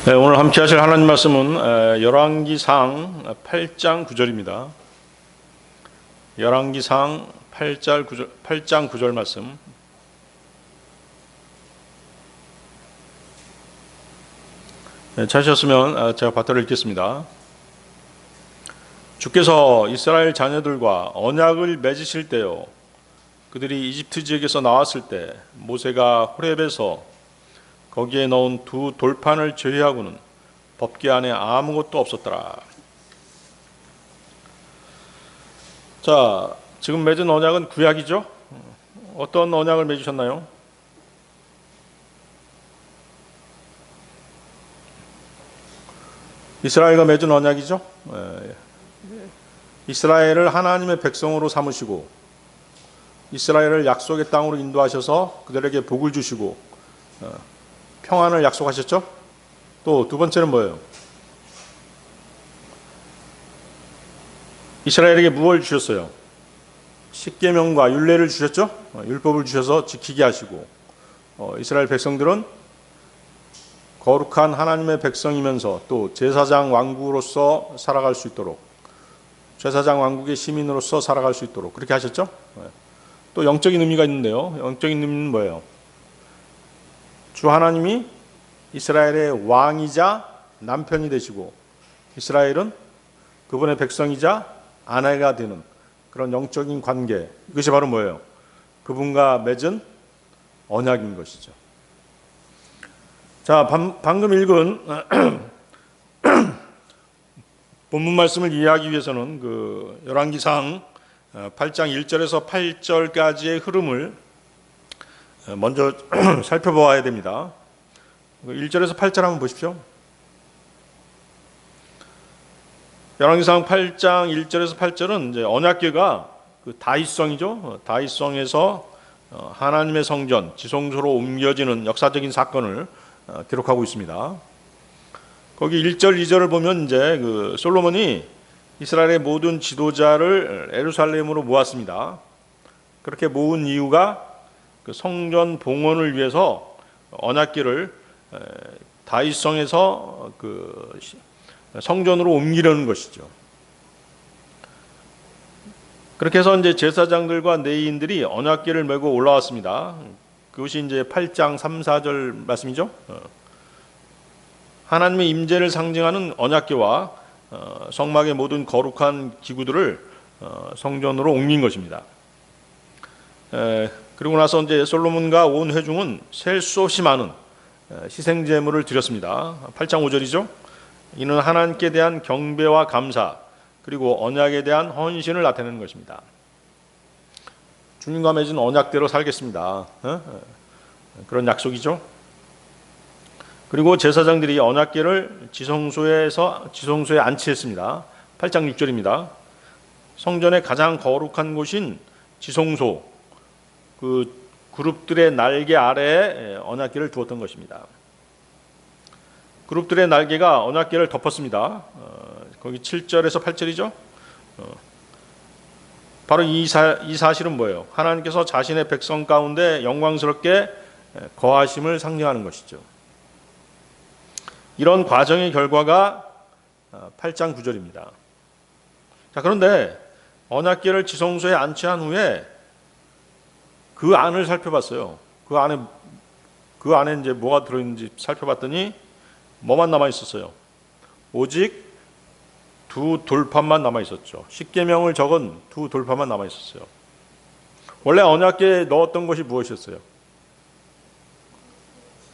네, 오늘 함께 하실 하나님 말씀은 열왕기상 8장 9절입니다. 열왕기상 8장 9절 말씀. 네, 찾으셨으면 제가 받들어 읽겠습니다. 주께서 이스라엘 자녀들과 언약을 맺으실 때요, 그들이 이집트 지역에서 나왔을 때 모세가 호렙에서 거기에 넣은 두 돌판을 제외하고는 법궤 안에 아무것도 없었더라. 자, 지금 맺은 언약은 구약이죠? 어떤 언약을 맺으셨나요? 이스라엘과 맺은 언약이죠? 이스라엘을 하나님의 백성으로 삼으시고 이스라엘을 약속의 땅으로 인도하셔서 그들에게 복을 주시고 평안을 약속하셨죠? 또 두 번째는 뭐예요? 이스라엘에게 무엇을 주셨어요? 십계명과 율례를 주셨죠? 율법을 주셔서 지키게 하시고 이스라엘 백성들은 거룩한 하나님의 백성이면서 또 제사장 왕국으로서 살아갈 수 있도록, 제사장 왕국의 시민으로서 살아갈 수 있도록 그렇게 하셨죠? 또 영적인 의미가 있는데요. 영적인 의미는 뭐예요? 주 하나님이 이스라엘의 왕이자 남편이 되시고 이스라엘은 그분의 백성이자 아내가 되는 그런 영적인 관계, 이것이 바로 뭐예요? 그분과 맺은 언약인 것이죠. 자, 방금 읽은 본문 말씀을 이해하기 위해서는 그 열왕기상 8장 1절에서 8절까지의 흐름을 먼저 살펴보아야 됩니다. 1절에서 8절 한번 보십시오. 열왕기상 8장 1절에서 8절은 이제 언약궤가 그 다윗성이죠. 다윗성에서 하나님의 성전 지성소로 옮겨지는 역사적인 사건을 기록하고 있습니다. 거기 1절, 2절을 보면 이제 그 솔로몬이 이스라엘의 모든 지도자를 예루살렘으로 모았습니다. 그렇게 모은 이유가 그 성전 봉헌을 위해서 언약궤를 다윗성에서 그 성전으로 옮기려는 것이죠. 그렇게 해서 이제 제사장들과 레위인들이 언약궤를 메고 올라왔습니다. 그것이 이제 8장 3, 4절 말씀이죠. 하나님의 임재를 상징하는 언약궤와 성막의 모든 거룩한 기구들을 성전으로 옮긴 것입니다. 그리고 나서 이제 솔로몬과 온 회중은 셀 수 없이 많은 희생 제물을 드렸습니다. 8장 5절이죠. 이는 하나님께 대한 경배와 감사 그리고 언약에 대한 헌신을 나타내는 것입니다. 주님과 맺은 언약대로 살겠습니다. 그런 약속이죠. 그리고 제사장들이 언약궤를 지성소에 안치했습니다. 8장 6절입니다. 성전의 가장 거룩한 곳인 지성소, 그 그룹들의 날개 아래에 언약궤를 두었던 것입니다. 그룹들의 날개가 언약궤를 덮었습니다. 거기 7절에서 8절이죠. 바로 이 사실은 뭐예요? 하나님께서 자신의 백성 가운데 영광스럽게 거하심을 상징하는 것이죠. 이런 과정의 결과가 8장 9절입니다. 자, 그런데 언약궤를 지성소에 안치한 후에 그 안을 살펴봤어요. 그 안에 이제 뭐가 들어있는지 살펴봤더니 뭐만 남아 있었어요? 오직 두 돌판만 남아 있었죠. 십계명을 적은 두 돌판만 남아 있었어요. 원래 언약궤에 넣었던 것이 무엇이었어요?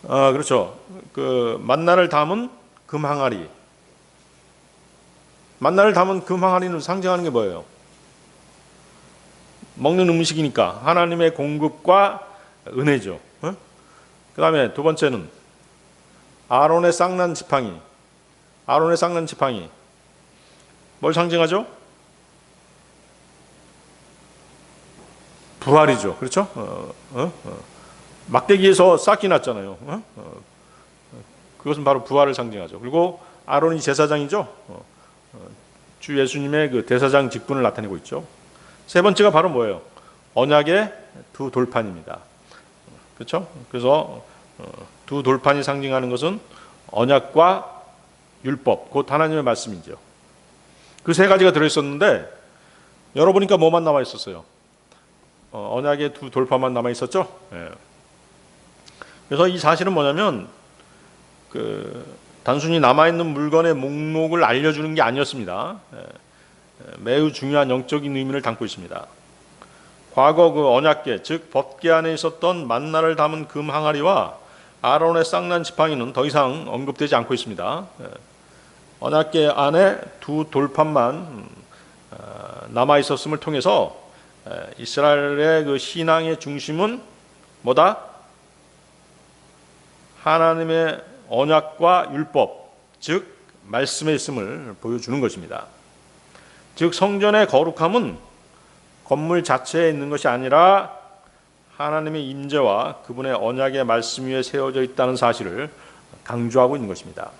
그렇죠. 그 만나를 담은 금 항아리. 만나를 담은 금 항아리는 상징하는 게 뭐예요? 먹는 음식이니까 하나님의 공급과 은혜죠. 그 다음에 두 번째는 아론의 쌍난 지팡이. 아론의 쌍난 지팡이 뭘 상징하죠? 부활이죠. 그렇죠? 막대기에서 싹이 났잖아요. 그것은 바로 부활을 상징하죠. 그리고 아론이 제사장이죠. 주 예수님의 그 대사장 직분을 나타내고 있죠. 세 번째가 바로 뭐예요? 언약의 두 돌판입니다. 그렇죠? 그래서 두 돌판이 상징하는 것은 언약과 율법, 곧 하나님의 말씀이죠. 그 세 가지가 들어있었는데 열어보니까 뭐만 남아있었어요? 언약의 두 돌파만 남아있었죠. 예. 그래서 이 사실은 뭐냐면 단순히 남아있는 물건의 목록을 알려주는 게 아니었습니다. 매우 중요한 영적인 의미를 담고 있습니다. 과거 그 언약궤, 즉 법궤 안에 있었던 만나를 담은 금 항아리와 아론의 쌍난 지팡이는 더 이상 언급되지 않고 있습니다. 언약궤 안에 두 돌판만 남아 있었음을 통해서 이스라엘의 그 신앙의 중심은 뭐다? 하나님의 언약과 율법, 즉 말씀에 있음을 보여주는 것입니다. 즉 성전의 거룩함은 건물 자체에 있는 것이 아니라 하나님의 임재와 그분의 언약의 말씀 위에 세워져 있다는 사실을 강조하고 있는 것입니다.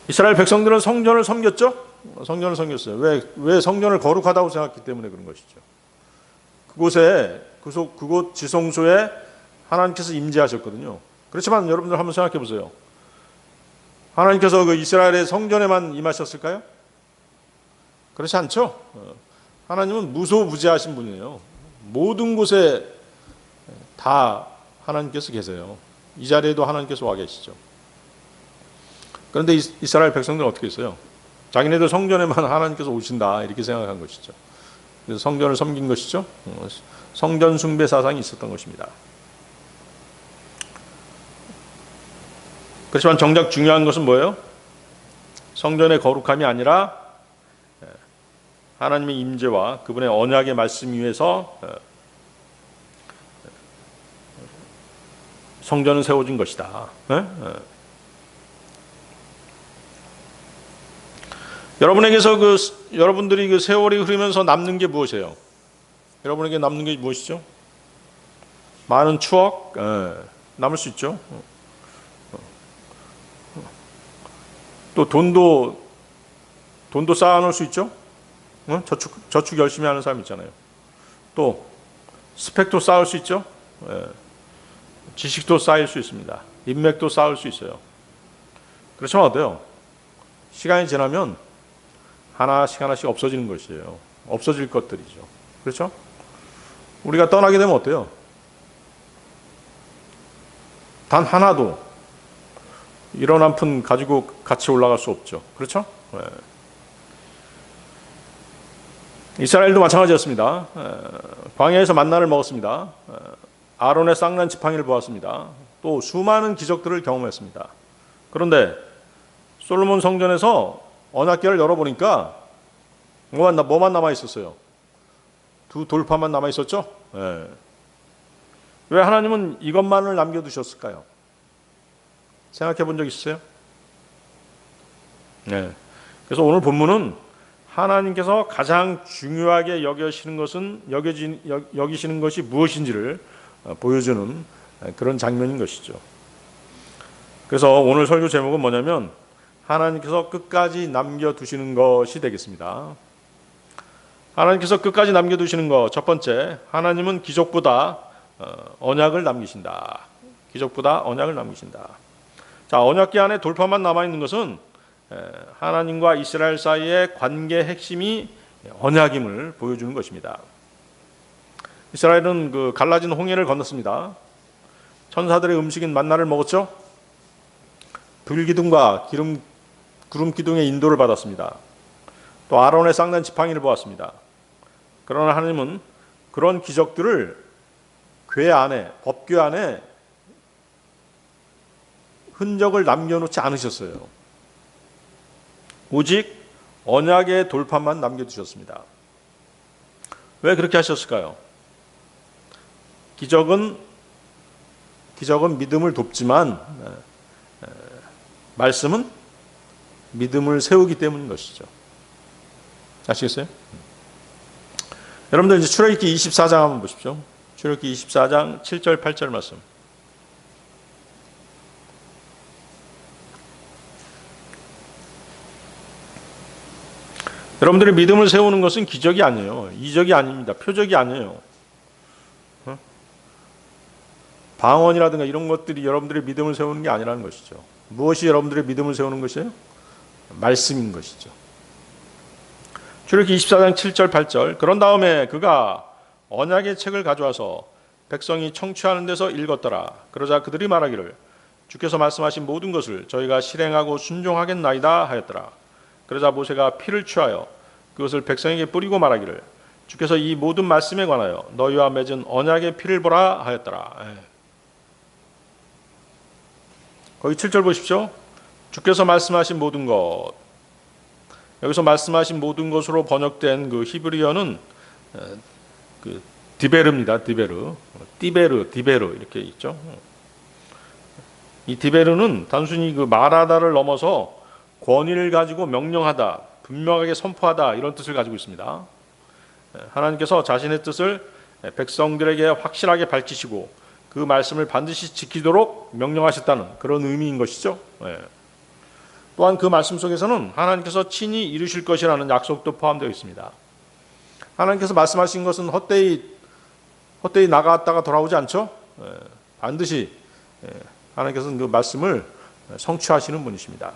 이스라엘 백성들은 성전을 섬겼죠? 성전을 섬겼어요. 왜 성전을 거룩하다고 생각했기 때문에 그런 것이죠. 그곳 지성소에 하나님께서 임재하셨거든요. 그렇지만 여러분들 한번 생각해 보세요. 하나님께서 그 이스라엘의 성전에만 임하셨을까요? 그렇지 않죠. 하나님은 무소부재하신 분이에요. 모든 곳에 다 하나님께서 계세요. 이 자리에도 하나님께서 와 계시죠. 그런데 이스라엘 백성들은 어떻게 했어요? 자기네들 성전에만 하나님께서 오신다 이렇게 생각한 것이죠. 그래서 성전을 섬긴 것이죠. 성전 숭배 사상이 있었던 것입니다. 그렇지만 정작 중요한 것은 뭐예요? 성전의 거룩함이 아니라 하나님의 임재와 그분의 언약의 말씀 위에서 성전은 세워진 것이다. 여러분에게서 여러분들이 그 세월이 흐르면서 남는 게 무엇이에요? 여러분에게 남는 게 무엇이죠? 많은 추억 남을 수 있죠. 또 돈도 쌓아놓을 수 있죠. 저축 열심히 하는 사람 있잖아요. 또 스펙도 쌓을 수 있죠. 지식도 쌓일 수 있습니다. 인맥도 쌓을 수 있어요. 그렇지만 어때요? 시간이 지나면 하나씩 없어지는 것이에요. 없어질 것들이죠. 그렇죠? 우리가 떠나게 되면 어때요? 단 하나도 이런 한 푼 가지고 같이 올라갈 수 없죠. 그렇죠? 이스라엘도 마찬가지였습니다. 광야에서 만나를 먹었습니다. 아론의 쌍난 지팡이를 보았습니다. 또 수많은 기적들을 경험했습니다. 그런데 솔로몬 성전에서 언약궤를 열어보니까 뭐만 남아 있었어요? 두 돌파만 남아 있었죠? 왜 하나님은 이것만을 남겨두셨을까요? 생각해 본 적 있으세요? 그래서 오늘 본문은 하나님께서 가장 중요하게 여기시는 것이 무엇인지를 보여주는 그런 장면인 것이죠. 그래서 오늘 설교 제목은 뭐냐면 하나님께서 끝까지 남겨두시는 것이 되겠습니다. 하나님께서 끝까지 남겨두시는 것, 첫 번째, 하나님은 기적보다 언약을 남기신다. 기적보다 언약을 남기신다. 자, 언약궤 안에 돌파만 남아있는 것은 하나님과 이스라엘 사이의 관계의 핵심이 언약임을 보여주는 것입니다. 이스라엘은 그 갈라진 홍해를 건넜습니다. 천사들의 음식인 만나를 먹었죠. 불기둥과 구름 기둥의 인도를 받았습니다. 또 아론의 쌍난 지팡이를 보았습니다. 그러나 하나님은 그런 기적들을 법궤 안에 흔적을 남겨놓지 않으셨어요. 오직 언약의 돌판만 남겨두셨습니다. 왜 그렇게 하셨을까요? 기적은 믿음을 돕지만 말씀은 믿음을 세우기 때문인 것이죠. 아시겠어요? 여러분들 이제 출애굽기 24장 한번 보십시오. 출애굽기 24장 7절 8절 말씀. 여러분들이 믿음을 세우는 것은 기적이 아니에요. 이적이 아닙니다. 표적이 아니에요. 방언이라든가 이런 것들이 여러분들의 믿음을 세우는 게 아니라는 것이죠. 무엇이 여러분들의 믿음을 세우는 것이에요? 말씀인 것이죠. 출애굽기 24장 7절 8절. 그런 다음에 그가 언약의 책을 가져와서 백성이 청취하는 데서 읽었더라. 그러자 그들이 말하기를 주께서 말씀하신 모든 것을 저희가 실행하고 순종하겠나이다 하였더라. 그러자 모세가 피를 취하여 그것을 백성에게 뿌리고 말하기를 주께서 이 모든 말씀에 관하여 너희와 맺은 언약의 피를 보라 하였더라. 거기 7절 보십시오. 주께서 말씀하신 모든 것. 여기서 말씀하신 모든 것으로 번역된 그 히브리어는 그 디베르입니다. 디베르 이렇게 있죠. 이 디베르는 단순히 그 말하다를 넘어서 권위를 가지고 명령하다, 분명하게 선포하다 이런 뜻을 가지고 있습니다. 하나님께서 자신의 뜻을 백성들에게 확실하게 밝히시고 그 말씀을 반드시 지키도록 명령하셨다는 그런 의미인 것이죠. 또한 그 말씀 속에서는 하나님께서 친히 이루실 것이라는 약속도 포함되어 있습니다. 하나님께서 말씀하신 것은 헛되이 나갔다가 돌아오지 않죠. 반드시 하나님께서는 그 말씀을 성취하시는 분이십니다.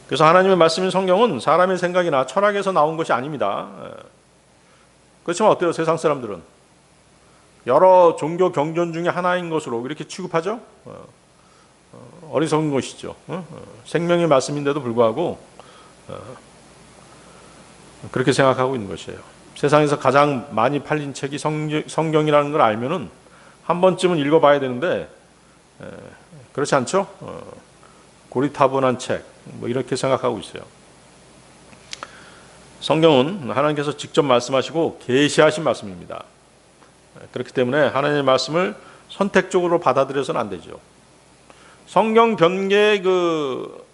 그래서 하나님의 말씀인 성경은 사람의 생각이나 철학에서 나온 것이 아닙니다. 그렇지만 어때요? 세상 사람들은 여러 종교 경전 중에 하나인 것으로 이렇게 취급하죠. 어리석은 것이죠. 생명의 말씀인데도 불구하고 그렇게 생각하고 있는 것이에요. 세상에서 가장 많이 팔린 책이 성경이라는 걸 알면은 한 번쯤은 읽어봐야 되는데 그렇지 않죠? 고리타분한 책, 뭐 이렇게 생각하고 있어요. 성경은 하나님께서 직접 말씀하시고 계시하신 말씀입니다. 그렇기 때문에 하나님의 말씀을 선택적으로 받아들여서는 안 되죠. 성경 변개의 그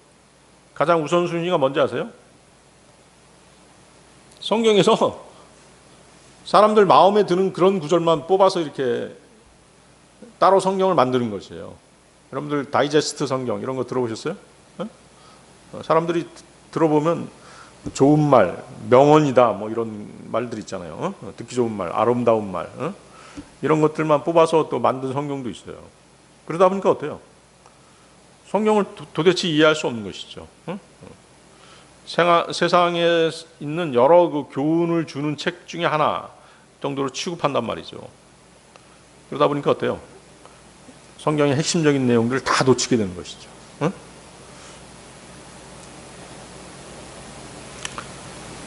가장 우선순위가 뭔지 아세요? 성경에서 사람들 마음에 드는 그런 구절만 뽑아서 이렇게 따로 성경을 만드는 것이에요. 여러분들 다이제스트 성경 이런 거 들어보셨어요? 사람들이 들어보면 좋은 말, 명언이다 뭐 이런 말들 있잖아요. 듣기 좋은 말, 아름다운 말 이런 것들만 뽑아서 또 만든 성경도 있어요. 그러다 보니까 어때요? 성경을 도대체 이해할 수 없는 것이죠. 세상에 있는 여러 그 교훈을 주는 책 중에 하나 정도로 취급한단 말이죠. 그러다 보니까 어때요? 성경의 핵심적인 내용들을 다 놓치게 되는 것이죠.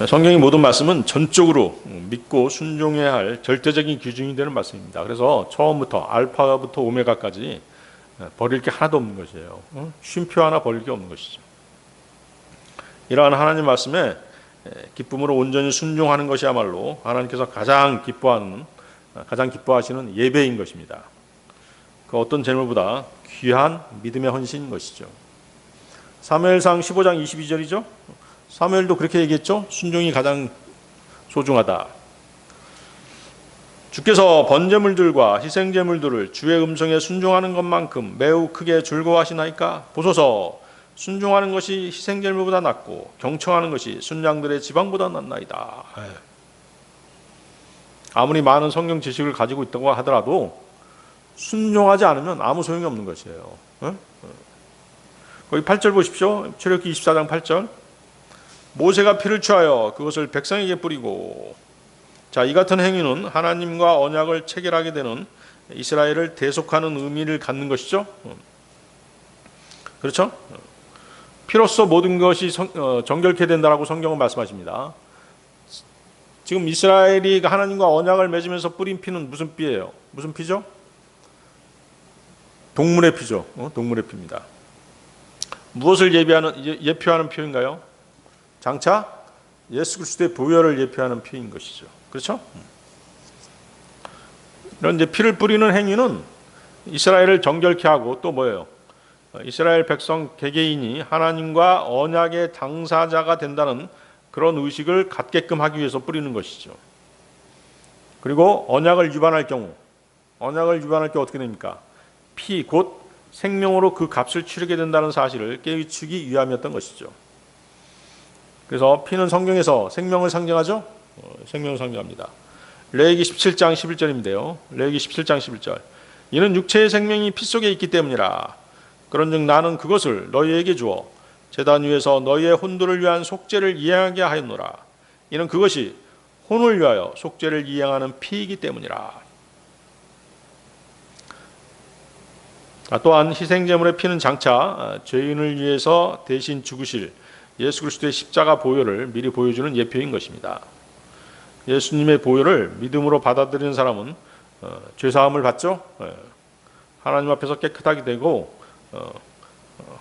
성경의 모든 말씀은 전적으로 믿고 순종해야 할 절대적인 기준이 되는 말씀입니다. 그래서 처음부터 알파부터 오메가까지 버릴 게 하나도 없는 것이에요. 쉼표 하나 버릴 게 없는 것이죠. 이러한 하나님 말씀에 기쁨으로 온전히 순종하는 것이야말로 하나님께서 가장 기뻐하시는 예배인 것입니다. 그 어떤 재물보다 귀한 믿음의 헌신인 것이죠. 사무엘상 15장 22절이죠. 사무엘도 그렇게 얘기했죠. 순종이 가장 소중하다. 주께서 번제물들과 희생제물들을 주의 음성에 순종하는 것만큼 매우 크게 즐거워하시나이까? 보소서, 순종하는 것이 희생제물보다 낫고 경청하는 것이 순양들의 지방보다 낫나이다. 아무리 많은 성경 지식을 가지고 있다고 하더라도 순종하지 않으면 아무 소용이 없는 것이에요. 거기 8절 보십시오. 출애굽기 24장 8절. 모세가 피를 취하여 그것을 백성에게 뿌리고. 자, 이 같은 행위는 하나님과 언약을 체결하게 되는 이스라엘을 대속하는 의미를 갖는 것이죠. 그렇죠? 피로써 모든 것이 정결케 된다라고 성경은 말씀하십니다. 지금 이스라엘이 하나님과 언약을 맺으면서 뿌린 피는 무슨 피예요? 무슨 피죠? 동물의 피죠. 동물의 피입니다. 무엇을 예표하는 표인가요? 장차 예수 그리스도의 보혈을 예표하는 피인 것이죠. 그렇죠? 이런 이제 피를 뿌리는 행위는 이스라엘을 정결케 하고 또 뭐예요? 이스라엘 백성 개개인이 하나님과 언약의 당사자가 된다는 그런 의식을 갖게끔 하기 위해서 뿌리는 것이죠. 그리고 언약을 위반할 때 어떻게 됩니까? 피, 곧 생명으로 그 값을 치르게 된다는 사실을 깨우치기 위함이었던 것이죠. 그래서 피는 성경에서 생명을 상징하죠? 생명을 상징합니다. 레위기 17장 11절인데요. 레위기 17장 11절. 이는 육체의 생명이 피 속에 있기 때문이라. 그런즉 나는 그것을 너희에게 주어 제단 위에서 너희의 혼들을 위한 속죄를 이행하게 하였노라. 이는 그것이 혼을 위하여 속죄를 이행하는 피이기 때문이라. 또한 희생제물의 피는 장차 죄인을 위해서 대신 죽으실 예수 그리스도의 십자가 보혈을 미리 보여주는 예표인 것입니다. 예수님의 보혈을 믿음으로 받아들이는 사람은 죄사함을 받죠. 하나님 앞에서 깨끗하게 되고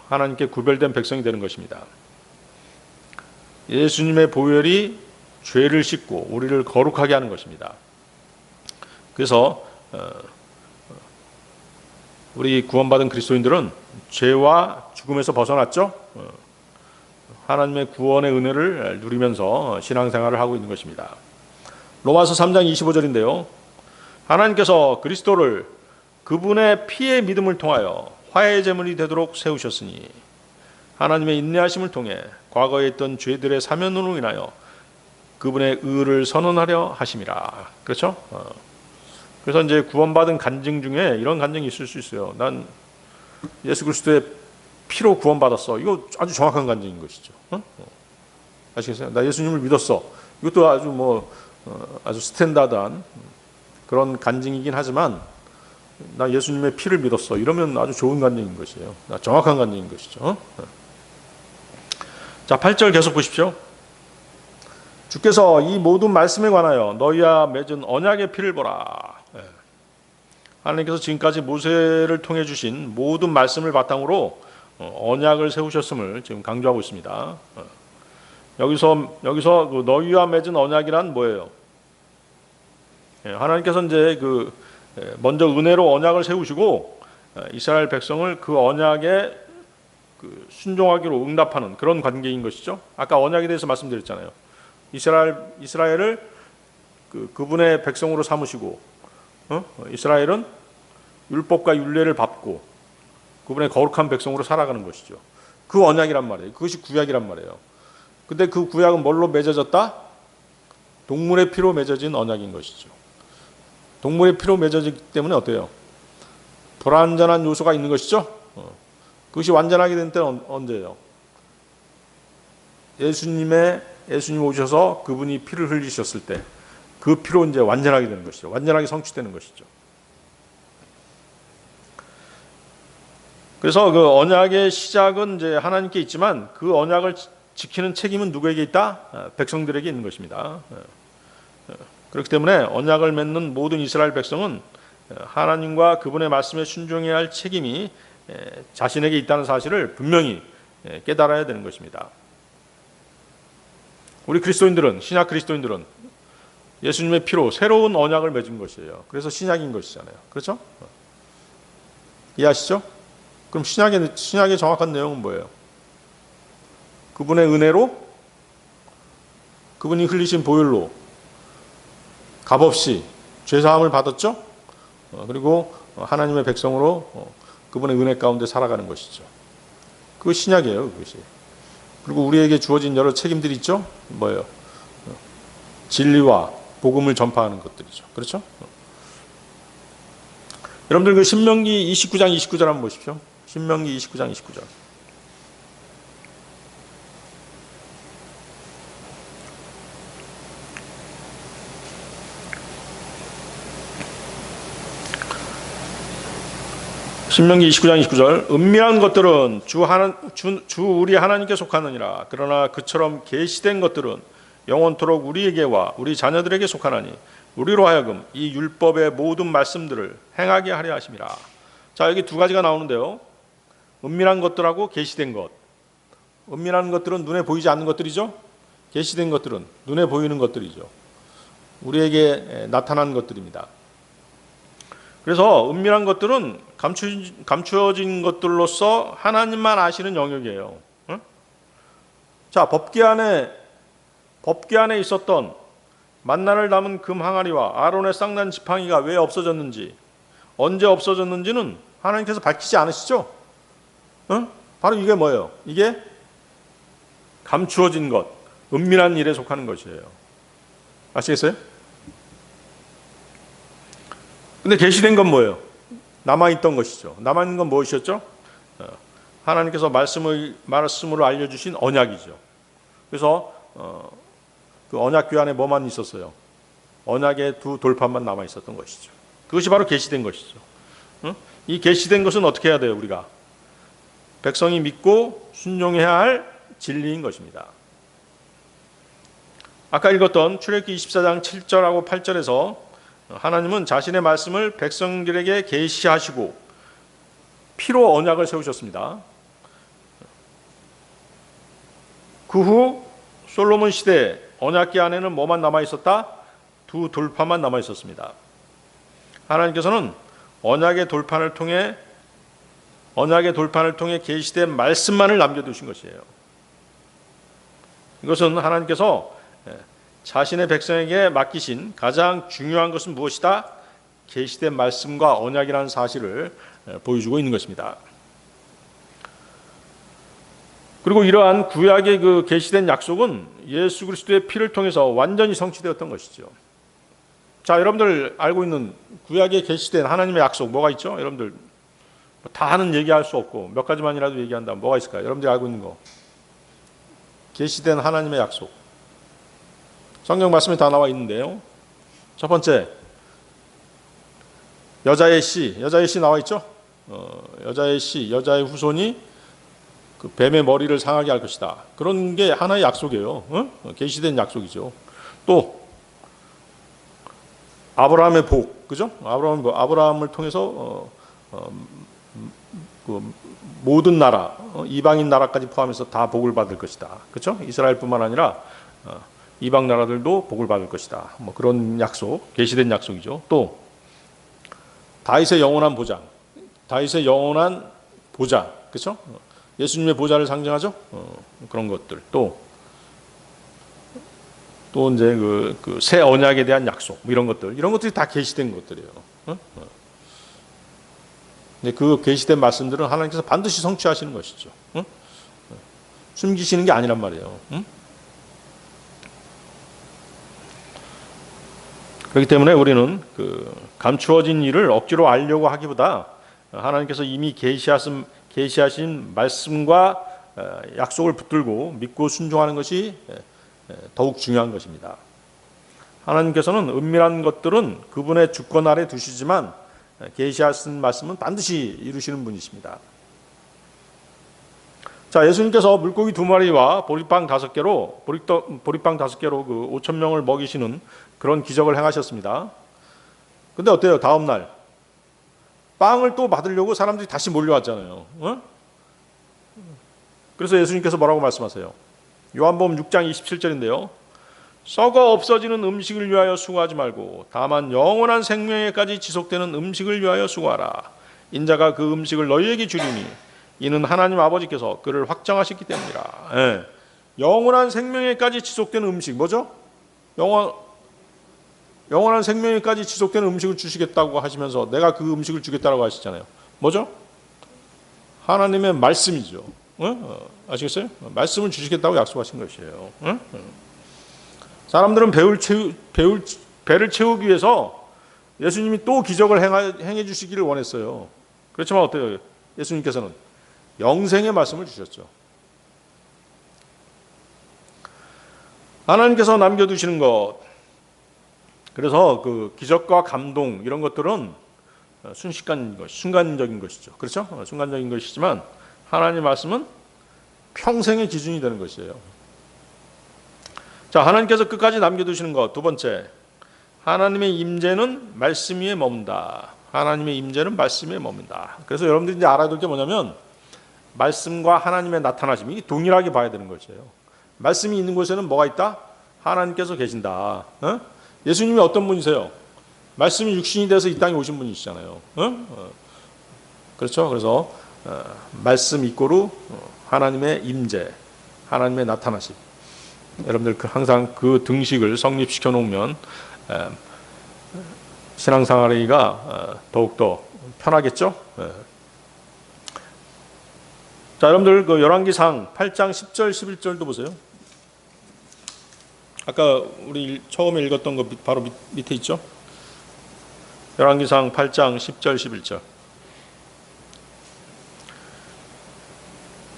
하나님께 구별된 백성이 되는 것입니다. 예수님의 보혈이 죄를 씻고 우리를 거룩하게 하는 것입니다. 그래서 우리 구원받은 그리스도인들은 죄와 죽음에서 벗어났죠. 하나님의 구원의 은혜를 누리면서 신앙생활을 하고 있는 것입니다. 로마서 3장 25절인데요. 하나님께서 그리스도를 그분의 피의 믿음을 통하여 화해의 제물이 되도록 세우셨으니 하나님의 인내하심을 통해 과거에 있던 죄들의 사면으로 인하여 그분의 의를 선언하려 하심이라. 그렇죠? 그래서 이제 구원받은 간증 중에 이런 간증이 있을 수 있어요. 난 예수 그리스도의 피로 구원받았어. 이거 아주 정확한 간증인 것이죠. 아시겠어요? 나 예수님을 믿었어. 이것도 아주 스탠다드한 그런 간증이긴 하지만 나 예수님의 피를 믿었어. 이러면 아주 좋은 간증인 것이에요. 정확한 간증인 것이죠. 자, 8절 계속 보십시오. 주께서 이 모든 말씀에 관하여 너희와 맺은 언약의 피를 보라. 하나님께서 지금까지 모세를 통해 주신 모든 말씀을 바탕으로 언약을 세우셨음을 지금 강조하고 있습니다. 여기서 그 너희와 맺은 언약이란 뭐예요? 하나님께서 이제 먼저 은혜로 언약을 세우시고 이스라엘 백성을 그 언약에 순종하기로 응답하는 그런 관계인 것이죠. 아까 언약에 대해서 말씀드렸잖아요. 이스라엘을 그분의 백성으로 삼으시고 이스라엘은 율법과 율례를 밟고 그분의 거룩한 백성으로 살아가는 것이죠. 그 언약이란 말이에요. 그것이 구약이란 말이에요. 근데 그 구약은 뭘로 맺어졌다? 동물의 피로 맺어진 언약인 것이죠. 동물의 피로 맺어지기 때문에 어때요? 불완전한 요소가 있는 것이죠. 그것이 완전하게 된 때는 언제예요? 예수님 오셔서 그분이 피를 흘리셨을 때 그 피로 이제 완전하게 되는 것이죠. 완전하게 성취되는 것이죠. 그래서 그 언약의 시작은 이제 하나님께 있지만 그 언약을 지키는 책임은 누구에게 있다? 백성들에게 있는 것입니다. 그렇기 때문에 언약을 맺는 모든 이스라엘 백성은 하나님과 그분의 말씀에 순종해야 할 책임이 자신에게 있다는 사실을 분명히 깨달아야 되는 것입니다. 우리 그리스도인들은, 신약 그리스도인들은 예수님의 피로 새로운 언약을 맺은 것이에요. 그래서 신약인 것이잖아요. 그렇죠? 이해하시죠? 그럼 신약의 정확한 내용은 뭐예요? 그분의 은혜로, 그분이 흘리신 보혈로 값없이 죄사함을 받았죠? 그리고 하나님의 백성으로 그분의 은혜 가운데 살아가는 것이죠. 그거 신약이에요. 그것이. 그리고 우리에게 주어진 여러 책임들이 있죠? 뭐예요? 진리와 복음을 전파하는 것들이죠. 그렇죠? 여러분들 그 신명기 29장 29절 한번 보십시오. 신명기 29장 29절. 신명기 29장 29절. 은밀한 것들은 주 우리 하나님께 속하느니라. 그러나 그처럼 계시된 것들은 영원토록 우리에게와 우리 자녀들에게 속하나니 우리로 하여금 이 율법의 모든 말씀들을 행하게 하려 하심이라. 자, 여기 두 가지가 나오는데요. 은밀한 것들하고 계시된 것. 은밀한 것들은 눈에 보이지 않는 것들이죠. 계시된 것들은 눈에 보이는 것들이죠. 우리에게 나타난 것들입니다. 그래서 은밀한 것들은 감추어진 것들로서 하나님만 아시는 영역이에요. 자, 법궤 안에 있었던 만나를 담은 금 항아리와 아론의 쌍난 지팡이가 왜 없어졌는지, 언제 없어졌는지는 하나님께서 밝히지 않으시죠? 바로 이게 뭐예요? 이게 감추어진 것, 은밀한 일에 속하는 것이에요. 아시겠어요? 근데 계시된 건 뭐예요? 남아있던 것이죠. 남아있는 건 무엇이었죠? 하나님께서 말씀으로 알려주신 언약이죠. 그래서 그 언약 궤 안에 뭐만 있었어요? 언약의 두 돌판만 남아 있었던 것이죠. 그것이 바로 계시된 것이죠. 이 계시된 것은 어떻게 해야 돼요? 우리가 백성이 믿고 순종해야 할 진리인 것입니다. 아까 읽었던 출애굽기 24장 7절하고 8절에서 하나님은 자신의 말씀을 백성들에게 계시하시고 피로 언약을 세우셨습니다. 그 후 솔로몬 시대 언약궤 안에는 뭐만 남아 있었다? 두 돌판만 남아 있었습니다. 하나님께서는 언약의 돌판을 통해 계시된 말씀만을 남겨두신 것이에요. 이것은 하나님께서 자신의 백성에게 맡기신 가장 중요한 것은 무엇이다? 계시된 말씀과 언약이라는 사실을 보여주고 있는 것입니다. 그리고 이러한 구약의 그 계시된 약속은 예수 그리스도의 피를 통해서 완전히 성취되었던 것이죠. 자, 여러분들 알고 있는 구약에 계시된 하나님의 약속 뭐가 있죠? 여러분들 다는 얘기할 수 없고 몇 가지만이라도 얘기한다면 뭐가 있을까요? 여러분들이 알고 있는 거. 계시된 하나님의 약속. 성경 말씀에 다 나와 있는데요. 첫 번째, 여자의 씨 나와 있죠? 여자의 씨, 여자의 후손이 그 뱀의 머리를 상하게 할 것이다. 그런 게 하나의 약속이에요. 계시된 약속이죠. 또 아브라함의 복, 그죠? 아브라함을 통해서 그 모든 나라, 이방인 나라까지 포함해서 다 복을 받을 것이다. 그렇죠? 이스라엘뿐만 아니라 이방 나라들도 복을 받을 것이다. 뭐 그런 약속, 계시된 약속이죠. 또 다윗의 영원한 보장, 다윗의 영원한 보좌, 그렇죠? 예수님의 보좌를 상징하죠. 그런 것들. 또 이제 그 새 언약에 대한 약속, 뭐 이런 것들이 다 계시된 것들이에요. 근데 그 계시된 말씀들은 하나님께서 반드시 성취하시는 것이죠. 숨기시는 게 아니란 말이에요. 그렇기 때문에 우리는 그 감추어진 일을 억지로 알려고 하기보다 하나님께서 이미 계시하신 말씀과 약속을 붙들고 믿고 순종하는 것이 더욱 중요한 것입니다. 하나님께서는 은밀한 것들은 그분의 주권 아래 두시지만 계시하신 말씀은 반드시 이루시는 분이십니다. 자, 예수님께서 물고기 2마리와 보리빵 5개로 그 5천 명을 먹이시는 그런 기적을 행하셨습니다. 근데 어때요? 다음 날 빵을 또 받으려고 사람들이 다시 몰려왔잖아요. 그래서 예수님께서 뭐라고 말씀하세요? 요한복음 6장 27절인데요. 썩어 없어지는 음식을 위하여 수고하지 말고 다만 영원한 생명에까지 지속되는 음식을 위하여 수고하라. 인자가 그 음식을 너희에게 주리니 이는 하나님 아버지께서 그를 확정하셨기 때문이라. 예. 영원한 생명에까지 지속되는 음식 뭐죠? 영원한 생명에까지 지속되는 음식을 주시겠다고 하시면서 내가 그 음식을 주겠다고 하시잖아요. 뭐죠? 하나님의 말씀이죠. 아시겠어요? 말씀을 주시겠다고 약속하신 것이에요. 사람들은 배를 채우기 위해서 예수님이 또 기적을 행해 주시기를 원했어요. 그렇지만 어때요? 예수님께서는 영생의 말씀을 주셨죠. 하나님께서 남겨두시는 것, 그래서 그 기적과 감동 이런 것들은 순간적인 것이죠. 그렇죠? 순간적인 것이지만 하나님의 말씀은 평생의 기준이 되는 것이에요. 자, 하나님께서 끝까지 남겨두시는 것. 두 번째, 하나님의 임재는 말씀 위에 머문다. 하나님의 임재는 말씀 위에 머문다. 그래서 여러분들이 이제 알아야 될 게 뭐냐면 말씀과 하나님의 나타나심, 이게 동일하게 봐야 되는 것이에요. 말씀이 있는 곳에는 뭐가 있다? 하나님께서 계신다. 예수님이 어떤 분이세요? 말씀이 육신이 돼서 이 땅에 오신 분이시잖아요. 그렇죠? 그래서 말씀 이꼬르 하나님의 임재, 하나님의 나타나심. 여러분들 항상 그 등식을 성립시켜 놓으면 신앙생활하기가 더욱더 편하겠죠? 자, 여러분들 그 열왕기상 8장 10절 11절도 보세요. 아까 우리 처음에 읽었던 거 바로 밑에 있죠? 열왕기상 8장 10절 11절.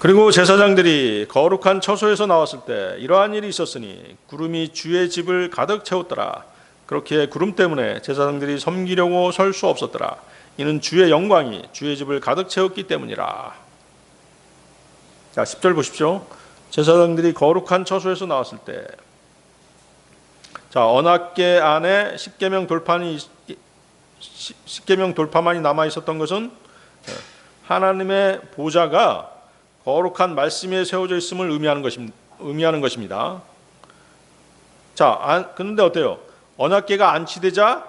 그리고 제사장들이 거룩한 처소에서 나왔을 때 이러한 일이 있었으니 구름이 주의 집을 가득 채웠더라. 그렇게 구름 때문에 제사장들이 섬기려고 설 수 없었더라. 이는 주의 영광이 주의 집을 가득 채웠기 때문이라. 자, 10절 보십시오. 제사장들이 거룩한 처소에서 나왔을 때, 자, 언약궤 안에 십계명 돌파만이 남아 있었던 것은 하나님의 보좌가 거룩한 말씀 위에 세워져 있음을 의미하는 것입니다. 자, 그런데 어때요? 언약궤가 안치되자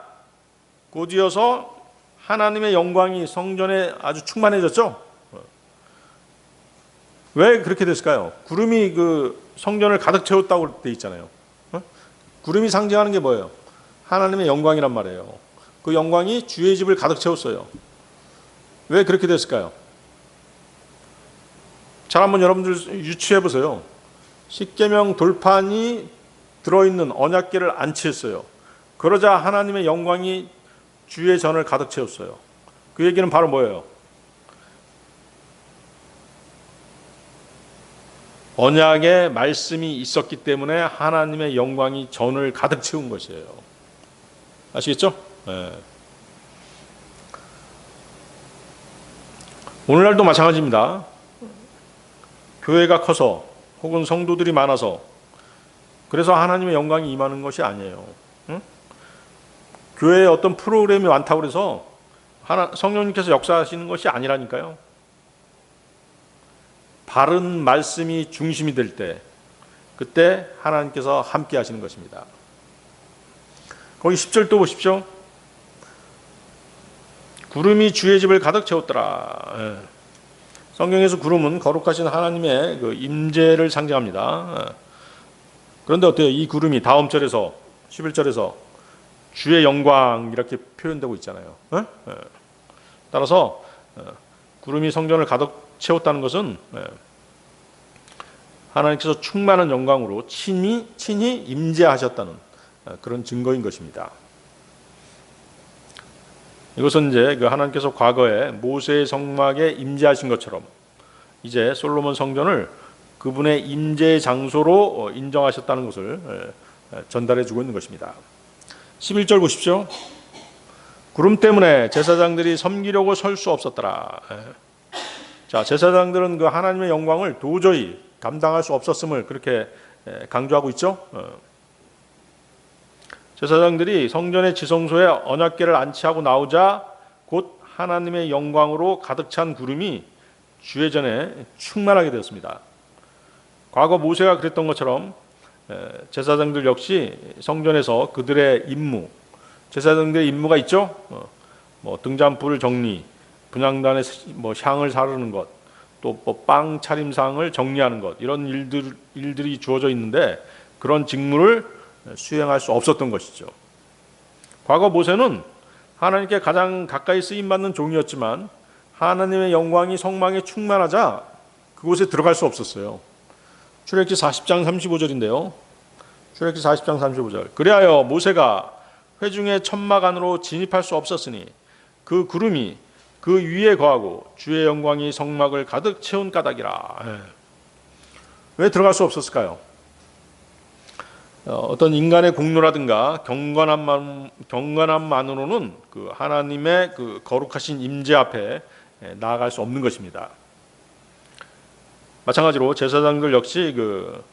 곧이어서 하나님의 영광이 성전에 아주 충만해졌죠? 왜 그렇게 됐을까요? 구름이 그 성전을 가득 채웠다고 돼 있잖아요. 구름이 상징하는 게 뭐예요? 하나님의 영광이란 말이에요. 그 영광이 주의 집을 가득 채웠어요. 왜 그렇게 됐을까요? 잘 한번 여러분들 유추해 보세요. 십계명 돌판이 들어있는 언약궤를 안치했어요. 그러자 하나님의 영광이 주의 전을 가득 채웠어요. 그 얘기는 바로 뭐예요? 언약의 말씀이 있었기 때문에 하나님의 영광이 전을 가득 채운 것이에요. 아시겠죠? 네. 오늘날도 마찬가지입니다. 교회가 커서 혹은 성도들이 많아서 그래서 하나님의 영광이 임하는 것이 아니에요. 응? 교회에 어떤 프로그램이 많다고 해서 성령님께서 역사하시는 것이 아니라니까요. 바른 말씀이 중심이 될 때, 그때 하나님께서 함께 하시는 것입니다. 거기 10절 또 보십시오. 구름이 주의 집을 가득 채웠더라. 성경에서 구름은 거룩하신 하나님의 그 임재를 상징합니다. 그런데 어때요? 이 구름이 다음 절에서 11절에서 주의 영광 이렇게 표현되고 있잖아요. 따라서 구름이 성전을 가득 채웠다는 것은 하나님께서 충만한 영광으로 친히 임재하셨다는 그런 증거인 것입니다. 이것은 이제 그 하나님께서 과거에 모세의 성막에 임재하신 것처럼 이제 솔로몬 성전을 그분의 임재 장소로 인정하셨다는 것을 전달해 주고 있는 것입니다. 11절 보십시오. 구름 때문에 제사장들이 섬기려고 설 수 없었더라. 자, 제사장들은 그 하나님의 영광을 도저히 감당할 수 없었음을 그렇게 강조하고 있죠. 제사장들이 성전의 지성소에 언약궤를 안치하고 나오자 곧 하나님의 영광으로 가득 찬 구름이 주의 전에 충만하게 되었습니다. 과거 모세가 그랬던 것처럼 제사장들 역시 성전에서 그들의 임무, 제사장들의 임무가 있죠. 등잔불 정리, 분향단에 향을 사르는 것, 또 빵 차림상을 정리하는 것, 이런 일들이 주어져 있는데 그런 직무를 수행할 수 없었던 것이죠. 과거 모세는 하나님께 가장 가까이 쓰임받는 종이었지만 하나님의 영광이 성막에 충만하자 그곳에 들어갈 수 없었어요. 출애굽기 40장 35절인데요. 출애굽기 40장 35절. 그리하여 모세가 회중의 천막 안으로 진입할 수 없었으니 그 구름이 그 위에 거하고 주의 영광이 성막을 가득 채운 까닭이라. 왜 들어갈 수 없었을까요? 어떤 인간의 공로라든가 경건함만으로는 그 하나님의 그 거룩하신 임재 앞에 나아갈 수 없는 것입니다. 마찬가지로 제사장들 역시 그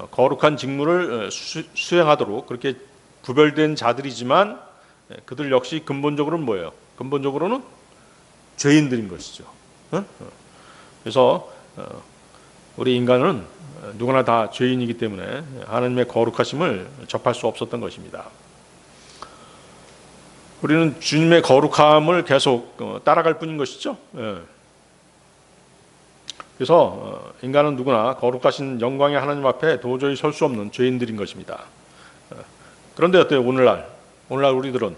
거룩한 직무를 수행하도록 그렇게 구별된 자들이지만 그들 역시 근본적으로는 뭐예요? 근본적으로는 죄인들인 것이죠. 그래서 우리 인간은 누구나 다 죄인이기 때문에 하나님의 거룩하심을 접할 수 없었던 것입니다. 우리는 주님의 거룩함을 계속 따라갈 뿐인 것이죠. 그래서 인간은 누구나 거룩하신 영광의 하나님 앞에 도저히 설 수 없는 죄인들인 것입니다. 그런데 어때요? 오늘날 우리들은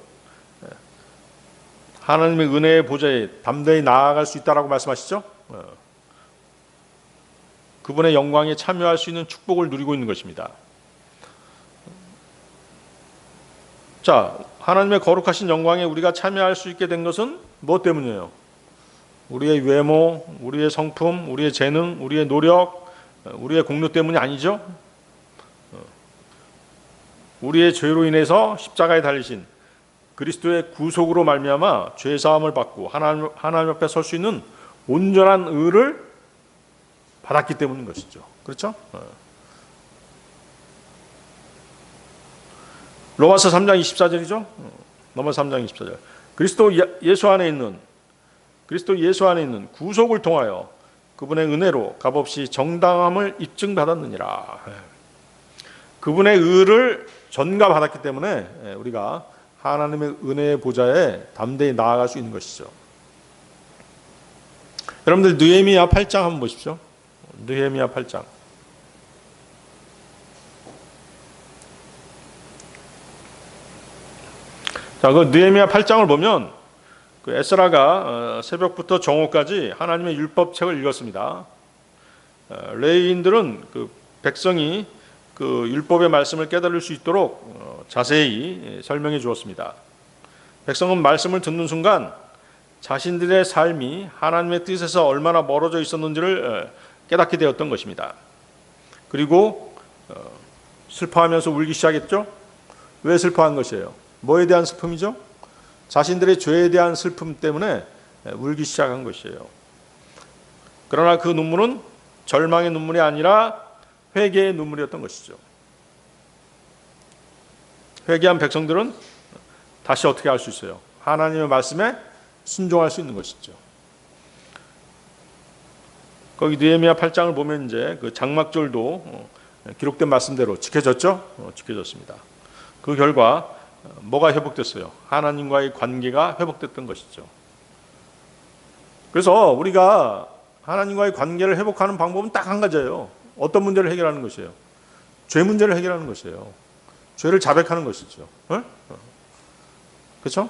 하나님의 은혜의 보좌에 담대히 나아갈 수 있다라고 말씀하시죠. 그분의 영광에 참여할 수 있는 축복을 누리고 있는 것입니다. 자, 하나님의 거룩하신 영광에 우리가 참여할 수 있게 된 것은 무엇 때문이에요? 우리의 외모, 우리의 성품, 우리의 재능, 우리의 노력, 우리의 공로 때문이 아니죠. 우리의 죄로 인해서 십자가에 달리신 그리스도의 구속으로 말미암아 죄 사함을 받고 하나님 앞에 설 수 있는 온전한 의를 받았기 때문인 것이죠. 그렇죠? 로마서 3장 24절이죠. 로마서 3장 24절. 그리스도 예수 안에 있는 구속을 통하여 그분의 은혜로 값없이 정당함을 입증받았느니라. 그분의 의를 전가받았기 때문에 우리가 하나님의 은혜의 보좌에 담대히 나아갈 수 있는 것이죠. 여러분들 느헤미야 8장 한번 보십시오. 느헤미야 8장. 자, 그 느헤미야 8장을 보면 그 에스라가 새벽부터 정오까지 하나님의 율법책을 읽었습니다. 레위인들은 그 백성이 그 율법의 말씀을 깨달을 수 있도록 자세히 설명해 주었습니다. 백성은 말씀을 듣는 순간 자신들의 삶이 하나님의 뜻에서 얼마나 멀어져 있었는지를 깨닫게 되었던 것입니다. 그리고 슬퍼하면서 울기 시작했죠. 왜 슬퍼한 것이에요? 뭐에 대한 슬픔이죠? 자신들의 죄에 대한 슬픔 때문에 울기 시작한 것이에요. 그러나 그 눈물은 절망의 눈물이 아니라 회개의 눈물이었던 것이죠. 회개한 백성들은 다시 어떻게 할 수 있어요? 하나님의 말씀에 순종할 수 있는 것이죠. 거기 느헤미야 8장을 보면 이제 그 장막절도 기록된 말씀대로 지켜졌죠? 지켜졌습니다. 그 결과 뭐가 회복됐어요? 하나님과의 관계가 회복됐던 것이죠. 그래서 우리가 하나님과의 관계를 회복하는 방법은 딱 한 가지예요. 어떤 문제를 해결하는 것이에요? 죄 문제를 해결하는 것이에요. 죄를 자백하는 것이죠. 그렇죠?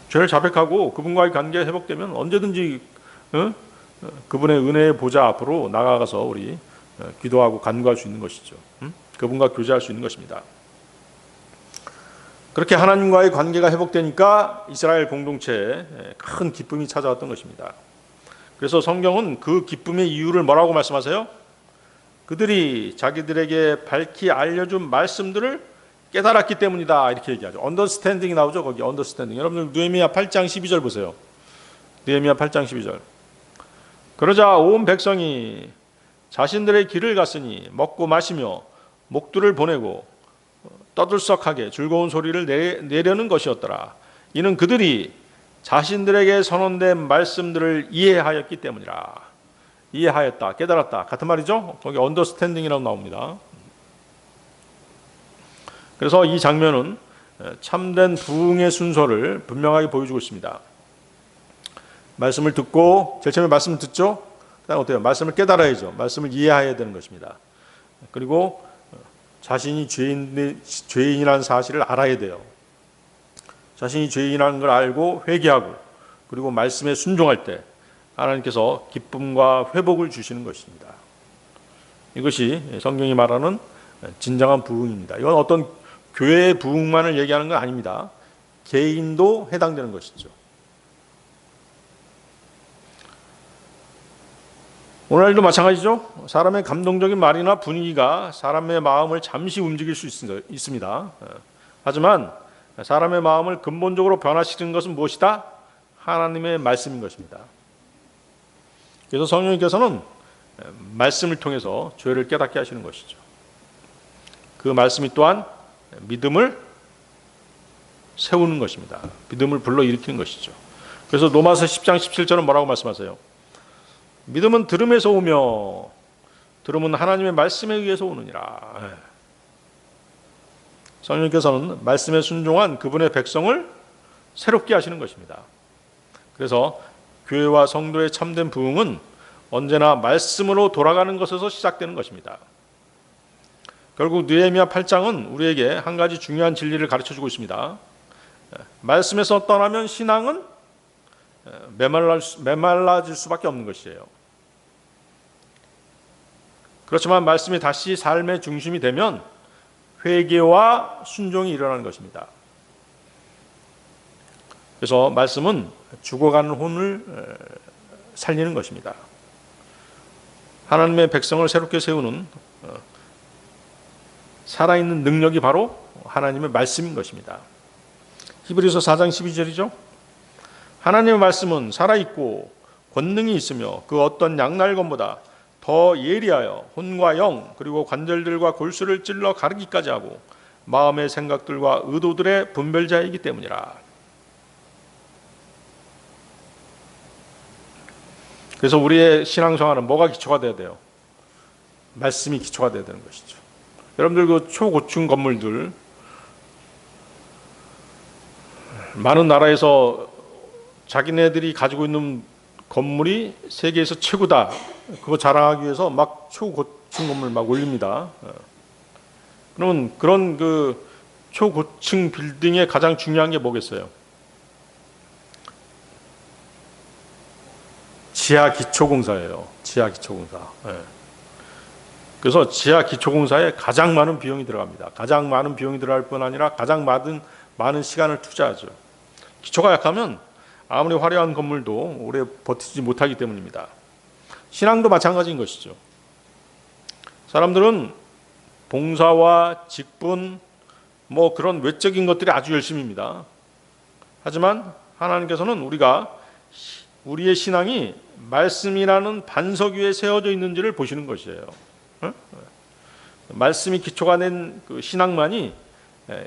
죄를 자백하고 그분과의 관계가 회복되면 언제든지 그분의 은혜의 보좌 앞으로 나아가서 우리 기도하고 간구할 수 있는 것이죠. 그분과 교제할 수 있는 것입니다. 그렇게 하나님과의 관계가 회복되니까 이스라엘 공동체에 큰 기쁨이 찾아왔던 것입니다. 그래서 성경은 그 기쁨의 이유를 뭐라고 말씀하세요? 그들이 자기들에게 밝히 알려준 말씀들을 깨달았기 때문이다 이렇게 얘기하죠. 언더스탠딩이 나오죠. 거기 언더스탠딩. 여러분들 느헤미야 8장 12절 보세요. 느헤미야 8장 12절. 그러자 온 백성이 자신들의 길을 갔으니 먹고 마시며 목들을 보내고 떠들썩하게 즐거운 소리를 내려는 것이었더라. 이는 그들이 자신들에게 선언된 말씀들을 이해하였기 때문이라. 이해하였다, 깨달았다 같은 말이죠. 거기 언더스탠딩이라고 나옵니다. 그래서 이 장면은 참된 부흥의 순서를 분명하게 보여주고 있습니다. 말씀을 듣고 제일 처음에 말씀을 듣죠. 그다음 어때요? 말씀을 깨달아야죠. 말씀을 이해해야 되는 것입니다. 그리고 자신이 죄인이라는 사실을 알아야 돼요. 자신이 죄인이라는 걸 알고 회개하고 그리고 말씀에 순종할 때 하나님께서 기쁨과 회복을 주시는 것입니다. 이것이 성경이 말하는 진정한 부흥입니다. 이건 어떤 교회의 부흥만을 얘기하는 건 아닙니다. 개인도 해당되는 것이죠. 오늘도 마찬가지죠. 사람의 감동적인 말이나 분위기가 사람의 마음을 잠시 움직일 수 있습니다. 하지만 사람의 마음을 근본적으로 변화시키는 것은 무엇이다? 하나님의 말씀인 것입니다. 그래서 성령님께서는 말씀을 통해서 죄를 깨닫게 하시는 것이죠. 그 말씀이 또한 믿음을 세우는 것입니다. 믿음을 불러일으키는 것이죠. 그래서 로마서 10장 17절은 뭐라고 말씀하세요? 믿음은 들음에서 오며 들음은 하나님의 말씀에 의해서 오느니라. 성령님께서는 말씀에 순종한 그분의 백성을 새롭게 하시는 것입니다. 그래서 교회와 성도의 참된 부흥은 언제나 말씀으로 돌아가는 것에서 시작되는 것입니다. 결국 느헤미야 8장은 우리에게 한 가지 중요한 진리를 가르쳐주고 있습니다. 말씀에서 떠나면 신앙은 메말라질 수밖에 없는 것이에요. 그렇지만 말씀이 다시 삶의 중심이 되면 회개와 순종이 일어나는 것입니다. 그래서 말씀은 죽어가는 혼을 살리는 것입니다. 하나님의 백성을 새롭게 세우는 살아있는 능력이 바로 하나님의 말씀인 것입니다. 히브리서 4장 12절이죠. 하나님의 말씀은 살아있고 권능이 있으며 그 어떤 양날검보다 더 예리하여 혼과 영 그리고 관절들과 골수를 찔러 가르기까지 하고 마음의 생각들과 의도들의 분별자이기 때문이라. 그래서 우리의 신앙생활은 뭐가 기초가 돼야 돼요? 말씀이 기초가 돼야 되는 것이죠. 여러분들 그 초고층 건물들 많은 나라에서 자기네들이 가지고 있는 건물이 세계에서 최고다 그거 자랑하기 위해서 막 초고층 건물 막 올립니다. 그러면 그런 그 초고층 빌딩의 가장 중요한 게 뭐겠어요? 지하 기초공사예요. 지하 기초공사. 그래서 지하 기초공사에 가장 많은 비용이 들어갑니다. 가장 많은 비용이 들어갈 뿐 아니라 가장 많은 시간을 투자하죠. 기초가 약하면 아무리 화려한 건물도 오래 버티지 못하기 때문입니다. 신앙도 마찬가지인 것이죠. 사람들은 봉사와 직분 뭐 그런 외적인 것들이 아주 열심입니다. 하지만 하나님께서는 우리의 신앙이 말씀이라는 반석 위에 세워져 있는지를 보시는 것이에요. 말씀이 기초가 된 그 신앙만이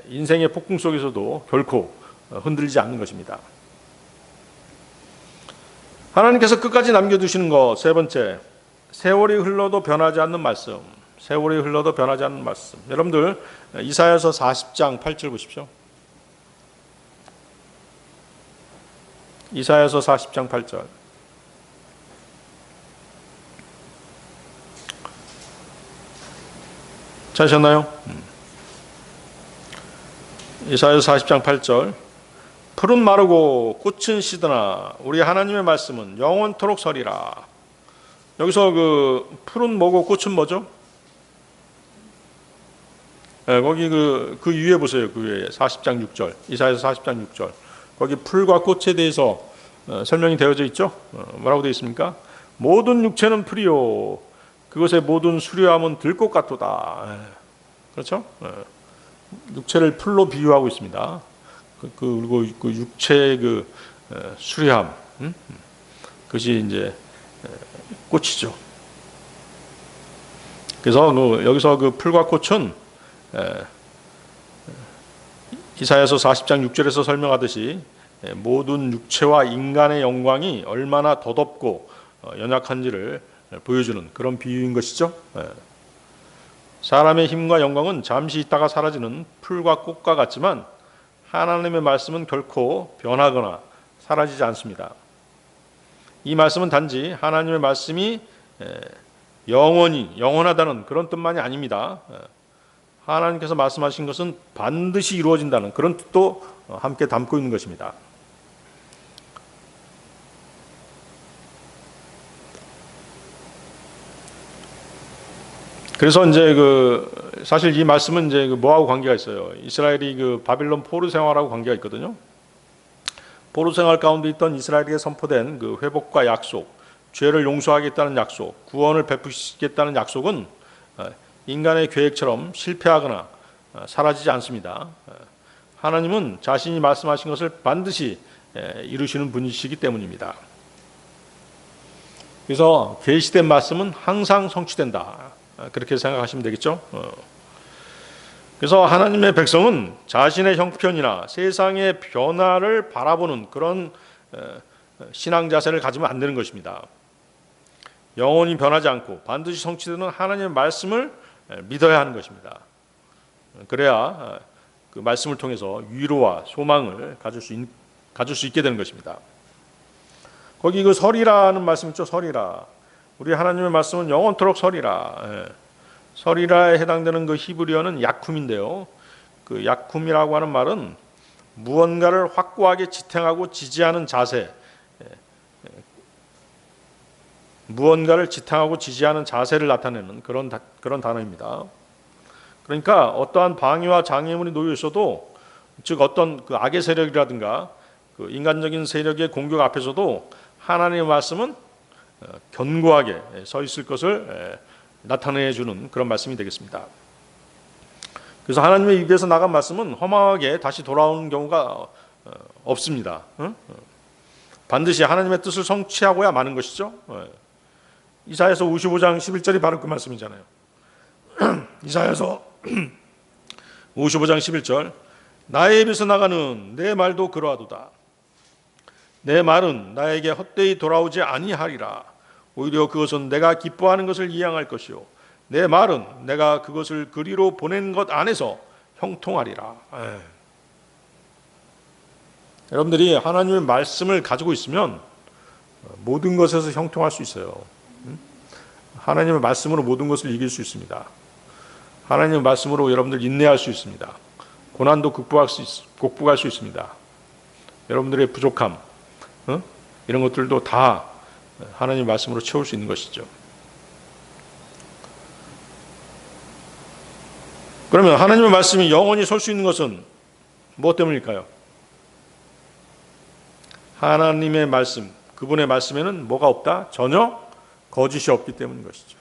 인생의 폭풍 속에서도 결코 흔들리지 않는 것입니다. 하나님께서 끝까지 남겨두시는 것 세 번째, 세월이 흘러도 변하지 않는 말씀. 세월이 흘러도 변하지 않는 말씀. 여러분들 이사야서 40장 8절 보십시오. 이사야서 40장 8절. 찾으셨나요? 이사야서 40장 8절. 풀은 마르고 꽃은 시드나 우리 하나님의 말씀은 영원토록 서리라. 여기서 그 풀은 뭐고 꽃은 뭐죠? 거기 그 위에 보세요. 그 위에 40장 6절. 이사야서 40장 6절. 거기 풀과 꽃에 대해서 설명이 되어져 있죠. 뭐라고 되어 있습니까? 모든 육체는 풀이요 그것의 모든 수려함은 들꽃 같도다. 그렇죠? 육체를 풀로 비유하고 있습니다. 그리고 그 육체의 그 수려함, 그것이 이제 꽃이죠. 그래서 여기서 그 풀과 꽃은 이사야서 40장 6절에서 설명하듯이 모든 육체와 인간의 영광이 얼마나 더덥고 연약한지를 보여주는 그런 비유인 것이죠. 사람의 힘과 영광은 잠시 있다가 사라지는 풀과 꽃과 같지만 하나님의 말씀은 결코 변하거나 사라지지 않습니다. 이 말씀은 단지 하나님의 말씀이 영원하다는 그런 뜻만이 아닙니다. 하나님께서 말씀하신 것은 반드시 이루어진다는 그런 뜻도 함께 담고 있는 것입니다. 그래서 이제 사실 이 말씀은 이제 뭐하고 관계가 있어요? 이스라엘이 그 바빌론 포로 생활하고 관계가 있거든요. 포로 생활 가운데 있던 이스라엘에게 선포된 그 회복과 약속, 죄를 용서하겠다는 약속, 구원을 베푸시겠다는 약속은 인간의 계획처럼 실패하거나 사라지지 않습니다. 하나님은 자신이 말씀하신 것을 반드시 이루시는 분이시기 때문입니다. 그래서 계시된 말씀은 항상 성취된다. 그렇게 생각하시면 되겠죠. 그래서 하나님의 백성은 자신의 형편이나 세상의 변화를 바라보는 그런 신앙 자세를 가지면 안 되는 것입니다. 영원히 변하지 않고 반드시 성취되는 하나님의 말씀을 믿어야 하는 것입니다. 그래야 그 말씀을 통해서 위로와 소망을 가질 수 있게 되는 것입니다. 거기 그 설이라는 말씀 있죠. 설이라. 우리 하나님의 말씀은 영원토록 설이라. 설이라에 해당되는 그 히브리어는 야쿰인데요. 그 야쿰이라고 하는 말은 무언가를 확고하게 지탱하고 지지하는 자세, 무언가를 지탱하고 지지하는 자세를 나타내는 그런 단어입니다. 그러니까 어떠한 방해와 장애물이 놓여 있어도, 즉 어떤 그 악의 세력이라든가 그 인간적인 세력의 공격 앞에서도 하나님의 말씀은 견고하게 서 있을 것을 나타내 주는 그런 말씀이 되겠습니다. 그래서 하나님의 입에서 나간 말씀은 허망하게 다시 돌아오는 경우가 없습니다. 반드시 하나님의 뜻을 성취하고야 마는 것이죠. 이사야서 55장 11절이 바로 그 말씀이잖아요. 이사야서 55장 11절, 나의 입에서 나가는 내 말도 그러하도다. 내 말은 나에게 헛되이 돌아오지 아니하리라. 오히려 그것은 내가 기뻐하는 것을 이행할 것이요 내 말은 내가 그것을 그리로 보낸 것 안에서 형통하리라. 여러분들이 하나님의 말씀을 가지고 있으면 모든 것에서 형통할 수 있어요. 하나님의 말씀으로 모든 것을 이길 수 있습니다. 하나님의 말씀으로 여러분들 인내할 수 있습니다. 고난도 극복할 수 있습니다. 여러분들의 부족함, 이런 것들도 다 하나님의 말씀으로 채울 수 있는 것이죠. 그러면 하나님의 말씀이 영원히 설 수 있는 것은 무엇 때문일까요? 하나님의 말씀, 그분의 말씀에는 뭐가 없다? 전혀 거짓이 없기 때문인 것이죠.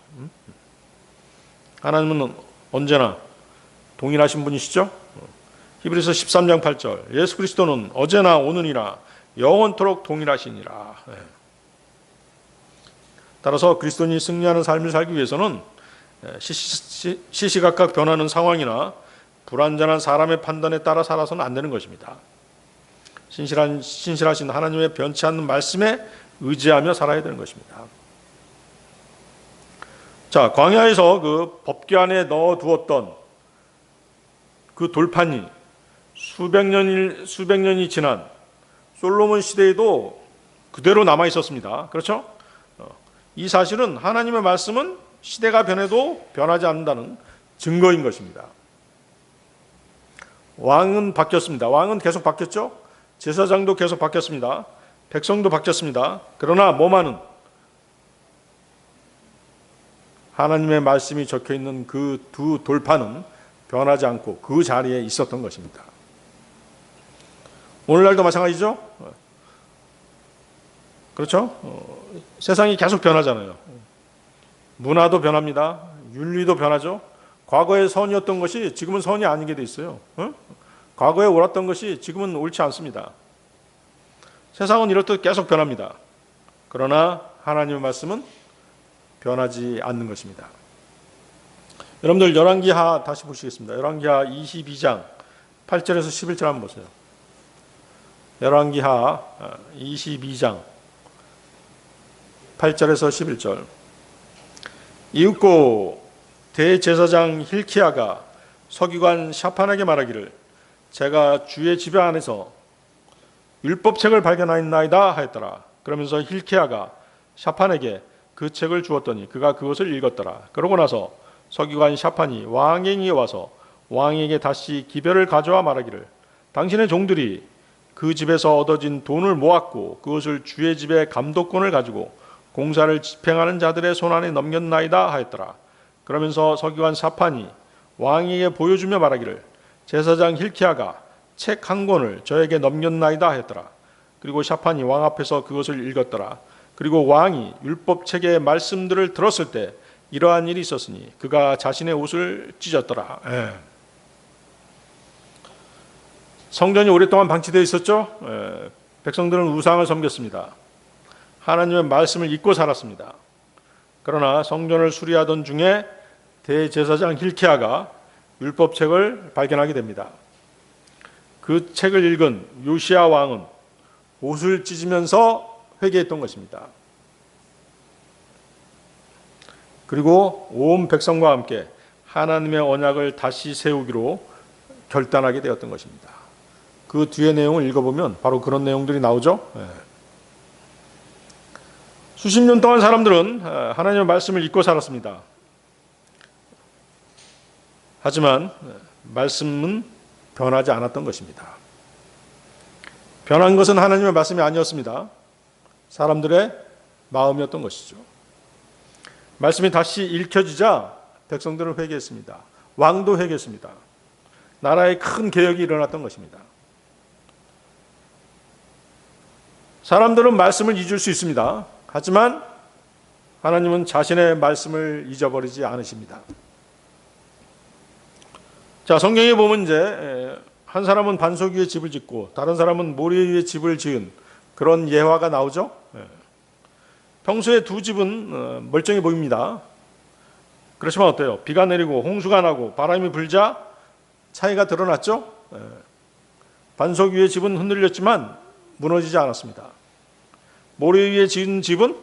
하나님은 언제나 동일하신 분이시죠? 히브리서 13장 8절, 예수 그리스도는 어제나 오늘이나 영원토록 동일하시니라. 따라서 그리스도인이 승리하는 삶을 살기 위해서는 시시각각 변하는 상황이나 불완전한 사람의 판단에 따라 살아서는 안 되는 것입니다. 신실하신 하나님의 변치 않는 말씀에 의지하며 살아야 되는 것입니다. 자, 광야에서 그 법궤 안에 넣어두었던 그 돌판이 수백 년이 지난 솔로몬 시대에도 그대로 남아 있었습니다. 그렇죠? 이 사실은 하나님의 말씀은 시대가 변해도 변하지 않는다는 증거인 것입니다. 왕은 바뀌었습니다. 왕은 계속 바뀌었죠? 제사장도 계속 바뀌었습니다. 백성도 바뀌었습니다. 그러나 뭐만은 하나님의 말씀이 적혀 있는 그 두 돌판은 변하지 않고 그 자리에 있었던 것입니다. 오늘날도 마찬가지죠? 그렇죠? 세상이 계속 변하잖아요. 문화도 변합니다. 윤리도 변하죠. 과거에 선이었던 것이 지금은 선이 아니게 돼 있어요. 과거에 옳았던 것이 지금은 옳지 않습니다. 세상은 이렇듯 계속 변합니다. 그러나 하나님의 말씀은 변하지 않는 것입니다. 여러분들 열왕기하 다시 보시겠습니다. 열왕기하 22장 8절에서 11절 한번 보세요. 열왕기하 22장 8절에서 11절. 이윽고 대제사장 힐키야가 서기관 샤판에게 말하기를 제가 주의 집에 안에서 율법책을 발견하였나이다 하였더라. 그러면서 힐키야가 샤판에게 그 책을 주었더니 그가 그것을 읽었더라. 그러고 나서 서기관 샤판이 왕에게 와서 왕에게 다시 기별을 가져와 말하기를 당신의 종들이 그 집에서 얻어진 돈을 모았고 그것을 주의 집의 감독권을 가지고 공사를 집행하는 자들의 손안에 넘겼나이다 하였더라. 그러면서 서기관 샤판이 왕에게 보여주며 말하기를 제사장 힐키야가 책 한 권을 저에게 넘겼나이다 하였더라. 그리고 샤판이 왕 앞에서 그것을 읽었더라. 그리고 왕이 율법책의 말씀들을 들었을 때 이러한 일이 있었으니 그가 자신의 옷을 찢었더라. 성전이 오랫동안 방치되어 있었죠. 백성들은 우상을 섬겼습니다. 하나님의 말씀을 잊고 살았습니다. 그러나 성전을 수리하던 중에 대제사장 힐키야가 율법책을 발견하게 됩니다. 그 책을 읽은 요시야 왕은 옷을 찢으면서 회개했던 것입니다. 그리고 온 백성과 함께 하나님의 언약을 다시 세우기로 결단하게 되었던 것입니다. 그 뒤의 내용을 읽어보면 바로 그런 내용들이 나오죠. 수십 년 동안 사람들은 하나님의 말씀을 잊고 살았습니다. 하지만 말씀은 변하지 않았던 것입니다. 변한 것은 하나님의 말씀이 아니었습니다. 사람들의 마음이었던 것이죠. 말씀이 다시 읽혀지자 백성들은 회개했습니다. 왕도 회개했습니다. 나라에 큰 개혁이 일어났던 것입니다. 사람들은 말씀을 잊을 수 있습니다. 하지만 하나님은 자신의 말씀을 잊어버리지 않으십니다. 자, 성경에 보면 이제 한 사람은 반석 위에 집을 짓고 다른 사람은 모래 위에 집을 지은 그런 예화가 나오죠. 평소에 두 집은 멀쩡해 보입니다. 그렇지만 어때요? 비가 내리고 홍수가 나고 바람이 불자 차이가 드러났죠. 반석 위에 집은 흔들렸지만 무너지지 않았습니다. 모래 위에 지은 집은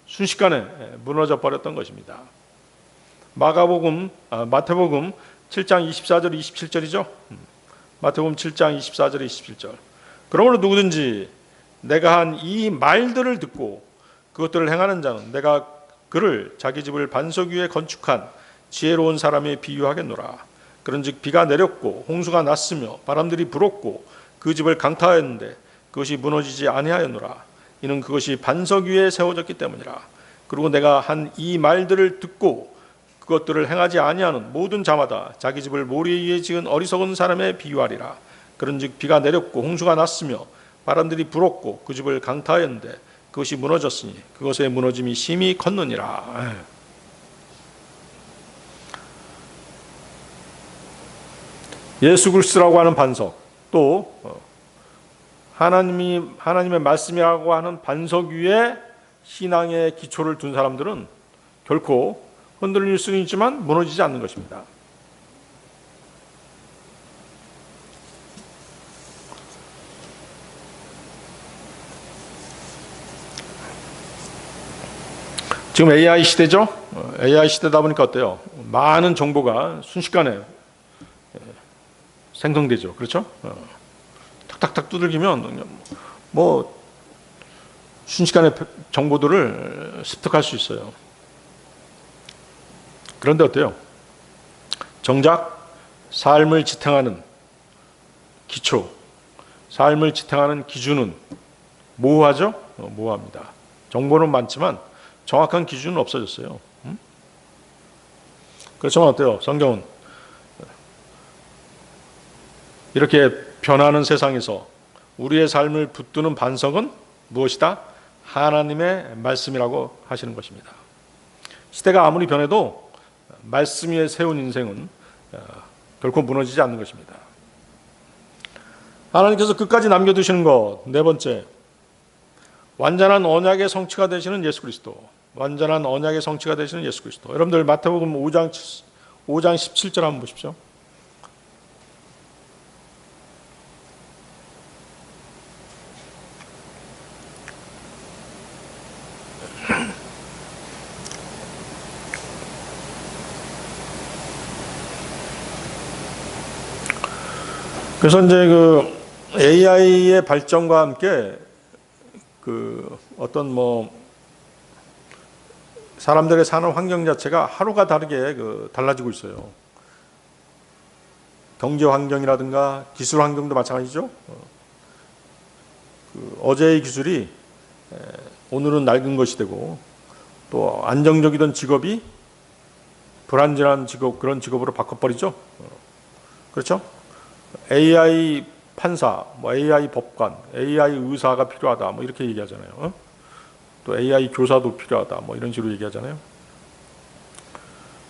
순식간에 무너져 버렸던 것입니다. 마태복음 7장 24절 27절이죠. 마태복음 7장 24절 27절. 그러므로 누구든지 내가 한 이 말들을 듣고 그것들을 행하는 자는 내가 그를 자기 집을 반석 위에 건축한 지혜로운 사람에 비유하겠노라. 그런즉 비가 내렸고 홍수가 났으며 바람들이 불었고 그 집을 강타하였는데 그것이 무너지지 아니하였노라. 이는 그것이 반석 위에 세워졌기 때문이라. 그리고 내가 한 이 말들을 듣고 그것들을 행하지 아니하는 모든 자마다 자기 집을 모래 위에 지은 어리석은 사람에 비유하리라. 그런즉 비가 내렸고 홍수가 났으며 바람들이 불었고 그 집을 강타하였는데 그것이 무너졌으니 그것의 무너짐이 심히 컸느니라. 예수 그리스도라고 하는 반석, 또 하나님의 말씀이라고 하는 반석 위에 신앙의 기초를 둔 사람들은 결코 흔들릴 수는 있지만 무너지지 않는 것입니다. 지금 AI 시대죠. AI 시대다 보니까 어때요? 많은 정보가 순식간에 생성되죠. 그렇죠? 탁탁탁 두들기면 뭐 순식간에 정보들을 습득할 수 있어요. 그런데 어때요? 정작 삶을 지탱하는 기초, 삶을 지탱하는 기준은 모호하죠? 모호합니다. 정보는 많지만 정확한 기준은 없어졌어요. 그렇지만 어때요? 성경은 이렇게 변하는 세상에서 우리의 삶을 붙드는 반석은 무엇이다? 하나님의 말씀이라고 하시는 것입니다. 시대가 아무리 변해도 말씀 위에 세운 인생은 결코 무너지지 않는 것입니다. 하나님께서 끝까지 남겨두시는 것, 네 번째, 완전한 언약의 성취가 되시는 예수 그리스도. 완전한 언약의 성취가 되시는 예수 그리스도. 여러분들 마태복음 5장 17절 한번 보십시오. 그래서 이제 그 AI의 발전과 함께 그 어떤 뭐 사람들의 사는 환경 자체가 하루가 다르게 달라지고 있어요. 경제 환경이라든가 기술 환경도 마찬가지죠. 어제의 기술이 오늘은 낡은 것이 되고 또 안정적이던 직업이 불안전한 직업, 그런 직업으로 바꿔버리죠. 그렇죠? AI 판사, 뭐 AI 법관, AI 의사가 필요하다, 뭐 이렇게 얘기하잖아요. 또 AI 교사도 필요하다, 뭐 이런 식으로 얘기하잖아요.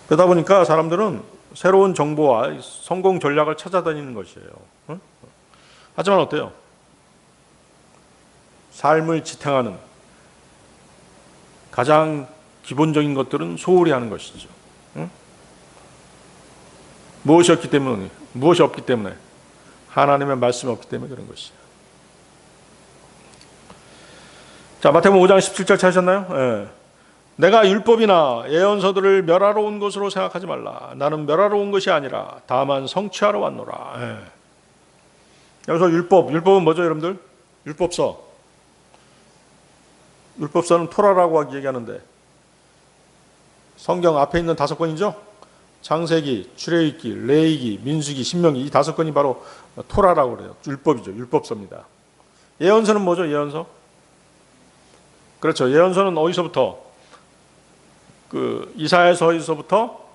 그러다 보니까 사람들은 새로운 정보와 성공 전략을 찾아다니는 것이에요. 하지만 어때요? 삶을 지탱하는 가장 기본적인 것들은 소홀히 하는 것이죠. 무엇이 없기 때문에 하나님의 말씀이 없기 때문에 그런 것이에요. 자, 마태복음 5장 17절 찾으셨나요? 예. 내가 율법이나 예언서들을 멸하러 온 것으로 생각하지 말라. 나는 멸하러 온 것이 아니라 다만 성취하러 왔노라. 예. 여기서 율법은 뭐죠, 여러분들? 율법서는 토라라고 얘기하는데 성경 앞에 있는 5권이죠. 창세기, 출애굽기, 레위기, 민수기, 신명기, 이 5권이 바로 토라라고 그래요. 율법이죠. 율법서입니다. 예언서는 뭐죠? 예언서? 그렇죠. 예언서는 어디서부터? 이사야서에서부터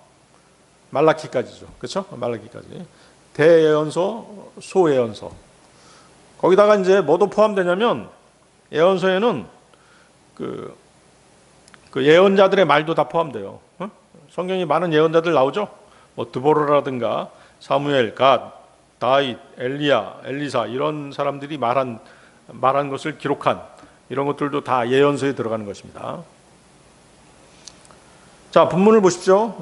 말라키까지죠. 그렇죠? 말라키까지. 대예언서, 소예언서. 거기다가 이제 뭐도 포함되냐면 예언서에는 그 예언자들의 말도 다 포함돼요. 성경에 많은 예언자들 나오죠. 뭐 드보라라든가 사무엘, 갓, 다윗, 엘리야, 엘리사 이런 사람들이 말한 것을 기록한 이런 것들도 다 예언서에 들어가는 것입니다. 자, 본문을 보십시오.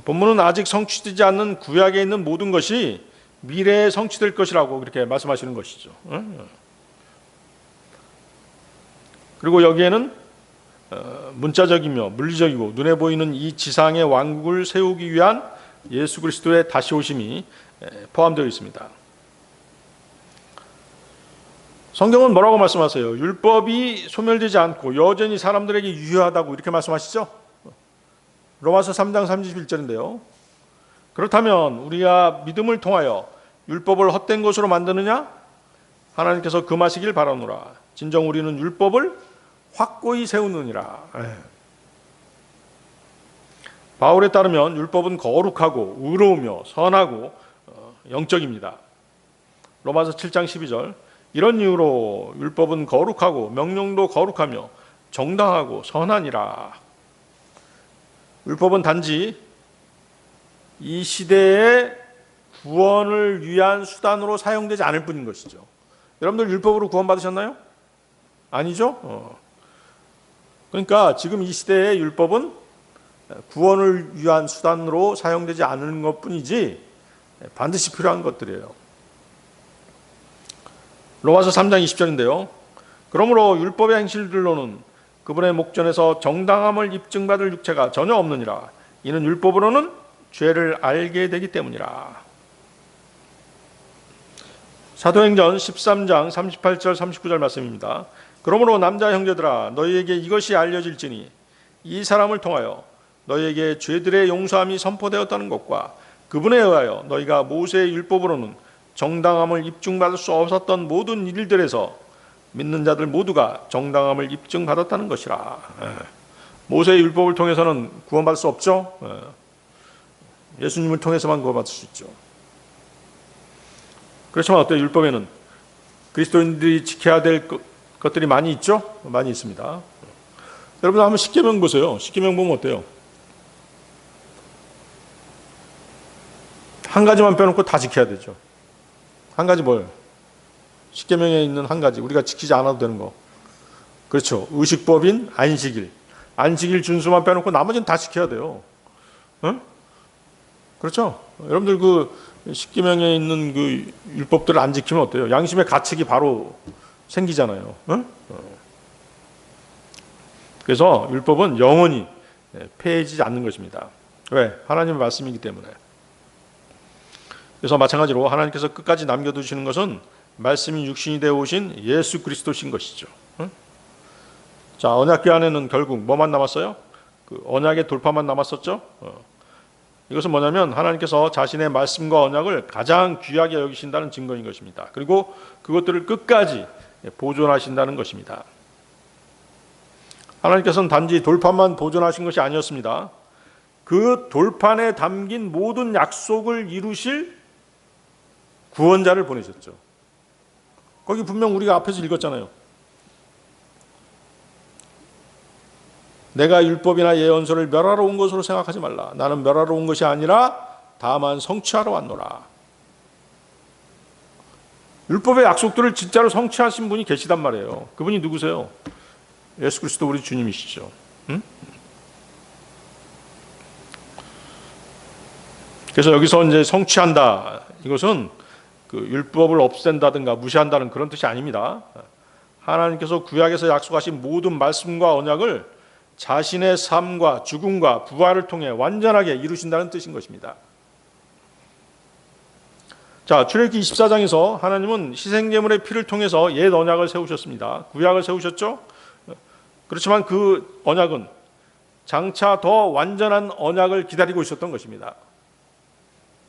본문은 아직 성취되지 않는 구약에 있는 모든 것이 미래에 성취될 것이라고 그렇게 말씀하시는 것이죠. 그리고 여기에는 문자적이며 물리적이고 눈에 보이는 이 지상의 왕국을 세우기 위한 예수 그리스도의 다시 오심이 포함되어 있습니다. 성경은 뭐라고 말씀하세요? 율법이 소멸되지 않고 여전히 사람들에게 유효하다고 이렇게 말씀하시죠? 로마서 3장 31절인데요. 그렇다면 우리가 믿음을 통하여 율법을 헛된 것으로 만드느냐? 하나님께서 금하시길 바라노라. 진정 우리는 율법을 확고히 세우느니라. 바울에 따르면 율법은 거룩하고 의로우며 선하고 영적입니다. 로마서 7장 12절. 이런 이유로 율법은 거룩하고 명령도 거룩하며 정당하고 선하니라. 율법은 단지 이 시대의 구원을 위한 수단으로 사용되지 않을 뿐인 것이죠. 여러분들 율법으로 구원받으셨나요? 아니죠? 그러니까 지금 이 시대의 율법은 구원을 위한 수단으로 사용되지 않는 것뿐이지 반드시 필요한 것들이에요. 로마서 3장 20절인데요. 그러므로 율법의 행실들로는 그분의 목전에서 정당함을 입증받을 육체가 전혀 없느니라. 이는 율법으로는 죄를 알게 되기 때문이라. 사도행전 13장 38절 39절 말씀입니다. 그러므로 남자 형제들아 너희에게 이것이 알려질지니 이 사람을 통하여 너희에게 죄들의 용서함이 선포되었다는 것과 그분에 의하여 너희가 모세의 율법으로는 정당함을 입증받을 수 없었던 모든 일들에서 믿는 자들 모두가 정당함을 입증받았다는 것이라. 모세의 율법을 통해서는 구원받을 수 없죠. 예수님을 통해서만 구원받을 수 있죠. 그렇지만 어때요? 율법에는 그리스도인들이 지켜야 될 것들이 많이 있죠? 많이 있습니다. 여러분 한번 십계명 보세요. 십계명 보면 어때요? 한 가지만 빼놓고 다 지켜야 되죠. 한 가지 뭐예요? 십계명에 있는 한 가지 우리가 지키지 않아도 되는 거. 그렇죠. 의식법인 안식일. 안식일 준수만 빼놓고 나머지는 다 지켜야 돼요. 응? 그렇죠. 여러분들 그 십계명에 있는 그 율법들을 안 지키면 어때요? 양심의 가책이 바로 생기잖아요. 응? 그래서 율법은 영원히 폐해지지 않는 것입니다. 왜? 하나님의 말씀이기 때문에. 그래서 마찬가지로 하나님께서 끝까지 남겨두시는 것은 말씀이 육신이 되어 오신 예수 그리스도신 것이죠. 자, 언약궤 안에는 결국 뭐만 남았어요? 그 언약의 돌파만 남았었죠. 이것은 뭐냐면 하나님께서 자신의 말씀과 언약을 가장 귀하게 여기신다는 증거인 것입니다. 그리고 그것들을 끝까지 보존하신다는 것입니다. 하나님께서는 단지 돌판만 보존하신 것이 아니었습니다. 그 돌판에 담긴 모든 약속을 이루실 구원자를 보내셨죠. 거기 분명 우리가 앞에서 읽었잖아요. 내가 율법이나 예언서를 멸하러 온 것으로 생각하지 말라. 나는 멸하러 온 것이 아니라 다만 성취하러 왔노라. 율법의 약속들을 진짜로 성취하신 분이 계시단 말이에요. 그분이 누구세요? 예수 그리스도 우리 주님이시죠. 응? 그래서 여기서 이제 성취한다. 이것은 그 율법을 없앤다든가 무시한다는 그런 뜻이 아닙니다. 하나님께서 구약에서 약속하신 모든 말씀과 언약을 자신의 삶과 죽음과 부활을 통해 완전하게 이루신다는 뜻인 것입니다. 자, 출애굽기 24장에서 하나님은 희생제물의 피를 통해서 옛 언약을 세우셨습니다. 구약을 세우셨죠? 그렇지만 그 언약은 장차 더 완전한 언약을 기다리고 있었던 것입니다.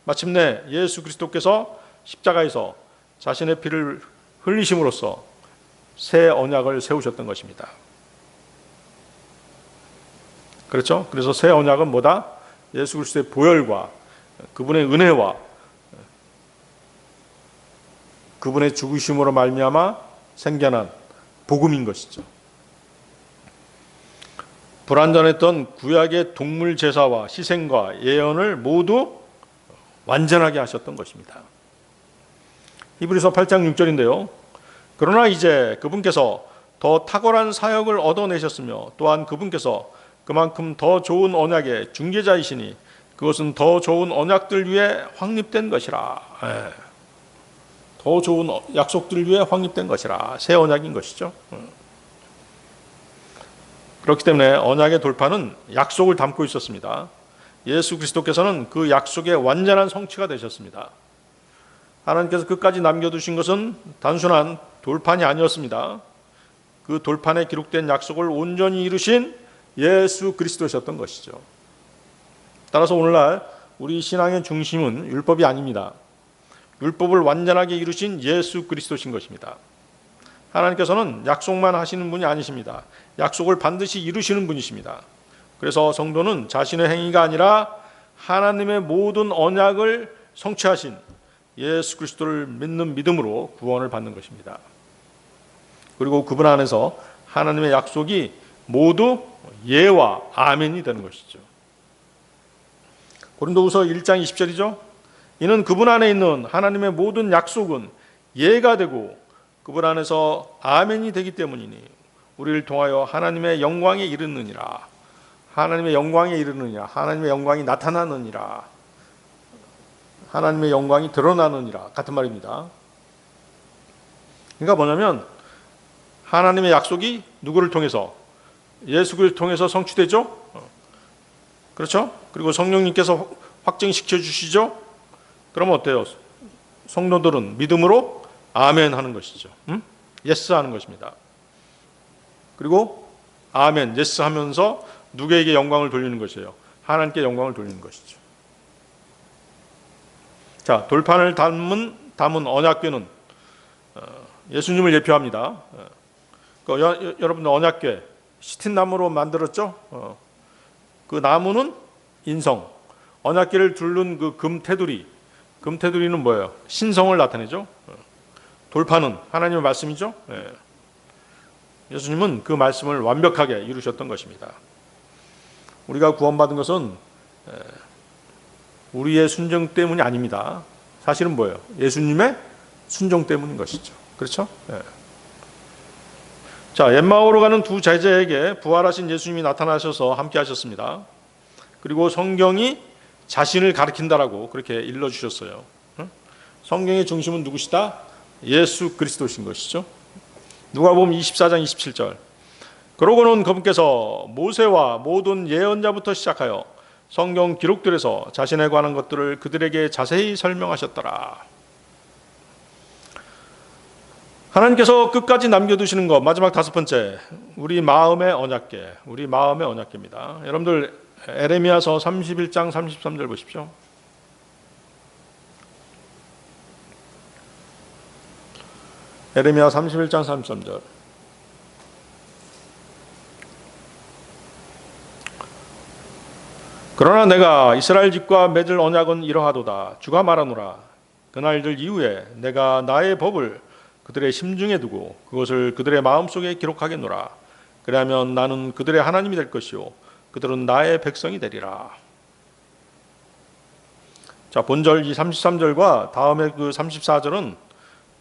마침내 예수 그리스도께서 십자가에서 자신의 피를 흘리심으로써 새 언약을 세우셨던 것입니다. 그렇죠? 그래서 새 언약은 뭐다? 예수 그리스도의 보혈과 그분의 은혜와 그분의 죽으심으로 말미암아 생겨난 복음인 것이죠. 불완전했던 구약의 동물 제사와 희생과 예언을 모두 완전하게 하셨던 것입니다. 히브리서 8장 6절인데요. 그러나 이제 그분께서 더 탁월한 사역을 얻어내셨으며 또한 그분께서 그만큼 더 좋은 언약의 중개자이시니 그것은 더 좋은 언약들 위에 확립된 것이라. 더 좋은 약속들 위에 확립된 것이라. 새 언약인 것이죠. 그렇기 때문에 언약의 돌파는 약속을 담고 있었습니다. 예수 그리스도께서는 그 약속의 완전한 성취가 되셨습니다. 하나님께서 끝까지 남겨두신 것은 단순한 돌판이 아니었습니다. 그 돌판에 기록된 약속을 온전히 이루신 예수 그리스도셨던 것이죠. 따라서 오늘날 우리 신앙의 중심은 율법이 아닙니다. 율법을 완전하게 이루신 예수 그리스도신 것입니다. 하나님께서는 약속만 하시는 분이 아니십니다. 약속을 반드시 이루시는 분이십니다. 그래서 성도는 자신의 행위가 아니라 하나님의 모든 언약을 성취하신 예수 그리스도를 믿는 믿음으로 구원을 받는 것입니다. 그리고 그분 안에서 하나님의 약속이 모두 예와 아멘이 되는 것이죠. 고린도후서 1장 20절이죠. 이는 그분 안에 있는 하나님의 모든 약속은 예가 되고 그분 안에서 아멘이 되기 때문이니 우리를 통하여 하나님의 영광에 이르느니라. 하나님의 영광에 이르느니라. 하나님의 영광이 나타나느니라. 하나님의 영광이 드러나느니라. 같은 말입니다. 그러니까 뭐냐면 하나님의 약속이 누구를 통해서? 예수 그리스도를 통해서 성취되죠. 그렇죠? 그리고 성령님께서 확증시켜 주시죠. 그러면 어때요? 성도들은 믿음으로 아멘 하는 것이죠. 예스 하는 것입니다. 그리고 아멘, 예스 하면서 누구에게 영광을 돌리는 것이에요? 하나님께 영광을 돌리는 것이죠. 자, 돌판을 담은 언약궤는 예수님을 예표합니다. 여러분들 언약궤 시틴나무로 만들었죠? 그 나무는 인성, 언약궤를 둘른 그 금테두리는 뭐예요? 신성을 나타내죠. 돌판은 하나님의 말씀이죠. 예수님은 그 말씀을 완벽하게 이루셨던 것입니다. 우리가 구원받은 것은 우리의 순종 때문이 아닙니다. 사실은 뭐예요? 예수님의 순종 때문인 것이죠. 그렇죠? 자, 엠마오로 가는 두 제자에게 부활하신 예수님이 나타나셔서 함께 하셨습니다. 그리고 성경이 자신을 가리킨다라고 그렇게 일러주셨어요. 성경의 중심은 누구시다? 예수 그리스도신 것이죠. 누가복음 24장 27절. 그러고는 그분께서 모세와 모든 예언자부터 시작하여 성경 기록들에서 자신에 관한 것들을 그들에게 자세히 설명하셨더라. 하나님께서 끝까지 남겨두시는 것, 마지막 다섯 번째, 우리 마음의 언약궤입니다. 여러분들 에레미야서 31장 33절 보십시오. 에레미야 31장 33절. 그러나 내가 이스라엘 집과 맺을 언약은 이러하도다. 주가 말하노라. 그날들 이후에 내가 나의 법을 그들의 심중에 두고 그것을 그들의 마음속에 기록하겠노라. 그러면 나는 그들의 하나님이 될 것이요 그들은 나의 백성이 되리라. 자, 본절 이 33절과 다음에 그 34절은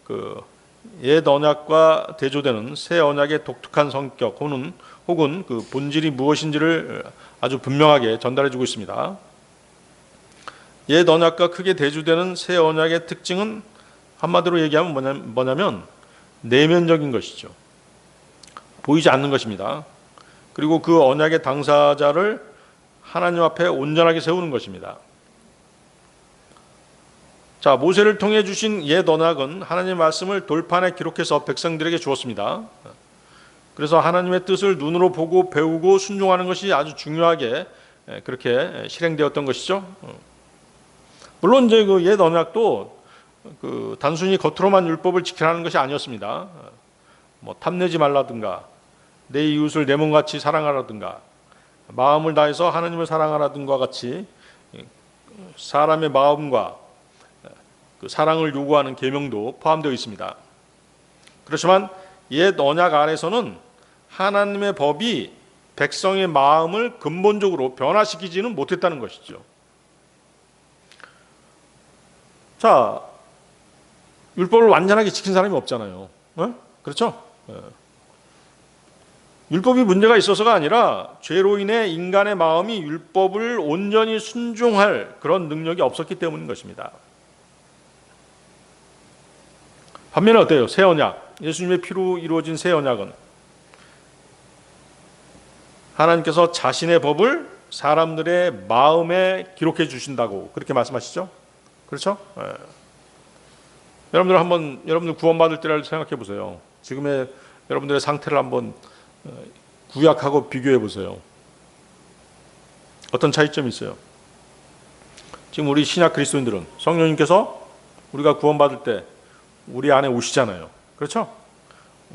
그 옛 언약과 대조되는 새 언약의 독특한 성격 혹은 그 본질이 무엇인지를 아주 분명하게 전달해 주고 있습니다. 옛 언약과 크게 대조되는 새 언약의 특징은 한마디로 얘기하면 뭐냐면 내면적인 것이죠. 보이지 않는 것입니다. 그리고 그 언약의 당사자를 하나님 앞에 온전하게 세우는 것입니다. 자, 모세를 통해 주신 옛 언약은 하나님의 말씀을 돌판에 기록해서 백성들에게 주었습니다. 그래서 하나님의 뜻을 눈으로 보고 배우고 순종하는 것이 아주 중요하게 그렇게 실행되었던 것이죠. 물론 이제 그 옛 언약도 그 단순히 겉으로만 율법을 지키라는 것이 아니었습니다. 뭐 탐내지 말라든가 내 이웃을 내 몸같이 사랑하라든가 마음을 다해서 하나님을 사랑하라든가 같이 사람의 마음과 그 사랑을 요구하는 계명도 포함되어 있습니다. 그렇지만 옛 언약 안에서는 하나님의 법이 백성의 마음을 근본적으로 변화시키지는 못했다는 것이죠. 자, 율법을 완전하게 지킨 사람이 없잖아요. 그렇죠? 율법이 문제가 있어서가 아니라 죄로 인해 인간의 마음이 율법을 온전히 순종할 그런 능력이 없었기 때문인 것입니다. 반면에 어때요? 새 언약, 예수님의 피로 이루어진 새 언약은 하나님께서 자신의 법을 사람들의 마음에 기록해 주신다고 그렇게 말씀하시죠? 그렇죠? 여러분들 구원받을 때를 생각해 보세요. 지금의 여러분들의 상태를 한번 구약하고 비교해 보세요. 어떤 차이점이 있어요? 지금 우리 신약 그리스도인들은 성령님께서 우리가 구원받을 때 우리 안에 오시잖아요. 그렇죠?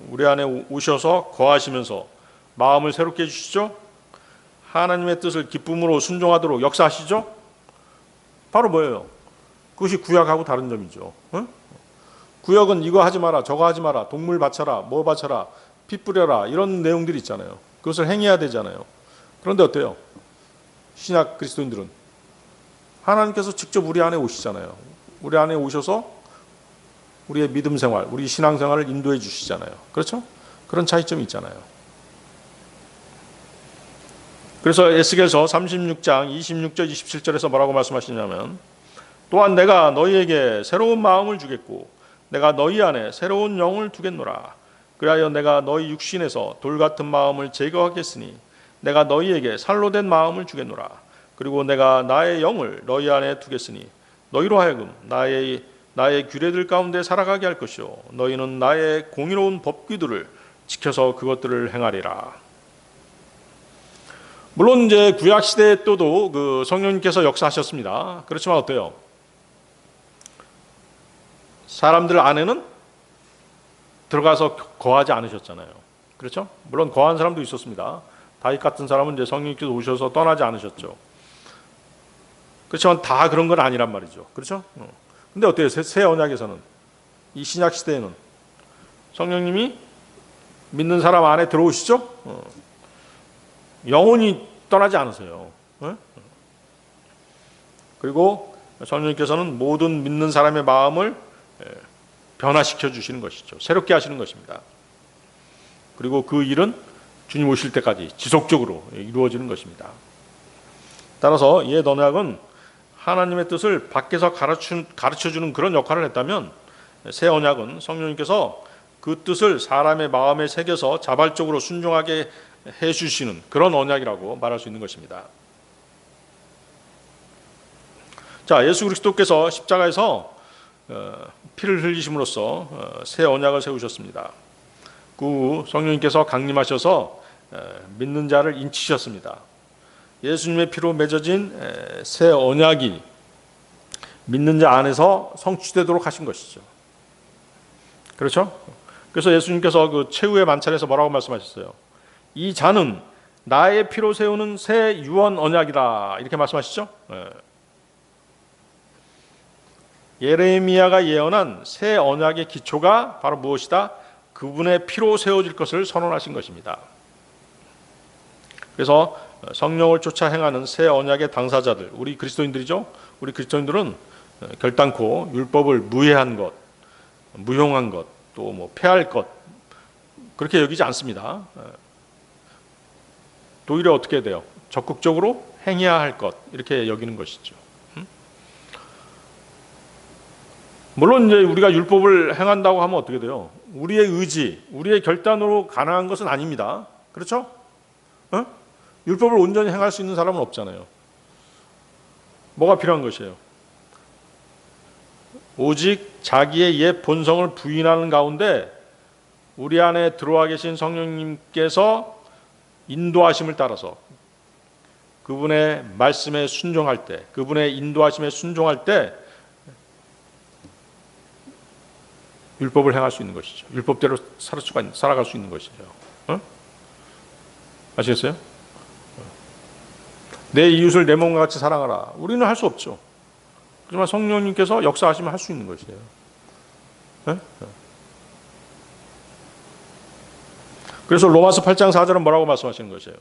우리 안에 오셔서 거하시면서 마음을 새롭게 해주시죠? 하나님의 뜻을 기쁨으로 순종하도록 역사하시죠? 바로 뭐예요? 그것이 구약하고 다른 점이죠. 구약은 이거 하지 마라, 저거 하지 마라, 동물 바쳐라, 뭐 바쳐라, 피 뿌려라, 이런 내용들이 있잖아요. 그것을 행해야 되잖아요. 그런데 어때요? 신약 그리스도인들은 하나님께서 직접 우리 안에 오시잖아요. 우리 안에 오셔서 우리의 믿음 생활, 우리 신앙 생활을 인도해 주시잖아요. 그렇죠? 그런 차이점이 있잖아요. 그래서 에스겔서 36장 26절 27절에서 뭐라고 말씀하시냐면, 또한 내가 너희에게 새로운 마음을 주겠고 내가 너희 안에 새로운 영을 두겠노라. 그리하여 내가 너희 육신에서 돌 같은 마음을 제거하겠으니 내가 너희에게 살로 된 마음을 주겠노라. 그리고 내가 나의 영을 너희 안에 두겠으니 너희로 하여금 나의 규례들 가운데 살아가게 할 것이요 너희는 나의 공의로운 법규들을 지켜서 그것들을 행하리라. 물론 이제 구약 시대 때도 그 성령님께서 역사하셨습니다. 그렇지만 어때요? 사람들 안에는 들어가서 거하지 않으셨잖아요. 그렇죠? 물론 거한 사람도 있었습니다. 다윗 같은 사람은 이제 성령님께서 오셔서 떠나지 않으셨죠. 그렇지만 다 그런 건 아니란 말이죠. 그렇죠? 근데 어때요? 새 언약에서는, 이 신약 시대에는 성령님이 믿는 사람 안에 들어오시죠? 영원히 떠나지 않으세요. 그리고 성령님께서는 모든 믿는 사람의 마음을 변화시켜 주시는 것이죠. 새롭게 하시는 것입니다. 그리고 그 일은 주님 오실 때까지 지속적으로 이루어지는 것입니다. 따라서 옛 언약은 하나님의 뜻을 밖에서 가르쳐주는 그런 역할을 했다면, 새 언약은 성령님께서 그 뜻을 사람의 마음에 새겨서 자발적으로 순종하게 해주시는 그런 언약이라고 말할 수 있는 것입니다. 자, 예수 그리스도께서 십자가에서 피를 흘리심으로써 새 언약을 세우셨습니다. 그 후 성령님께서 강림하셔서 믿는 자를 인치셨습니다. 예수님의 피로 맺어진 새 언약이 믿는 자 안에서 성취되도록 하신 것이죠. 그렇죠? 그래서 예수님께서 그 최후의 만찬에서 뭐라고 말씀하셨어요? 이 잔은 나의 피로 세우는 새 유언 언약이다, 이렇게 말씀하시죠? 예레미야가 예언한 새 언약의 기초가 바로 무엇이다? 그분의 피로 세워질 것을 선언하신 것입니다. 그래서 성령을 쫓아 행하는 새 언약의 당사자들, 우리 그리스도인들이죠. 우리 그리스도인들은 결단코 율법을 무해한 것, 무용한 것, 또 뭐 폐할 것, 그렇게 여기지 않습니다. 오히려 어떻게 돼요? 적극적으로 행해야 할 것, 이렇게 여기는 것이죠. 물론 이제 우리가 율법을 행한다고 하면 어떻게 돼요? 우리의 의지, 우리의 결단으로 가능한 것은 아닙니다. 그렇죠? 율법을 온전히 행할 수 있는 사람은 없잖아요. 뭐가 필요한 것이에요? 오직 자기의 옛 본성을 부인하는 가운데 우리 안에 들어와 계신 성령님께서 인도하심을 따라서 그분의 말씀에 순종할 때, 그분의 인도하심에 순종할 때 율법을 행할 수 있는 것이죠. 율법대로 살아갈 수 있는 것이죠. 아시겠어요? 내 이웃을 내 몸과 같이 사랑하라. 우리는 할 수 없죠. 하지만 성령님께서 역사하시면 할 수 있는 것이에요. 그래서 로마서 8장 4절은 뭐라고 말씀하시는 것이에요?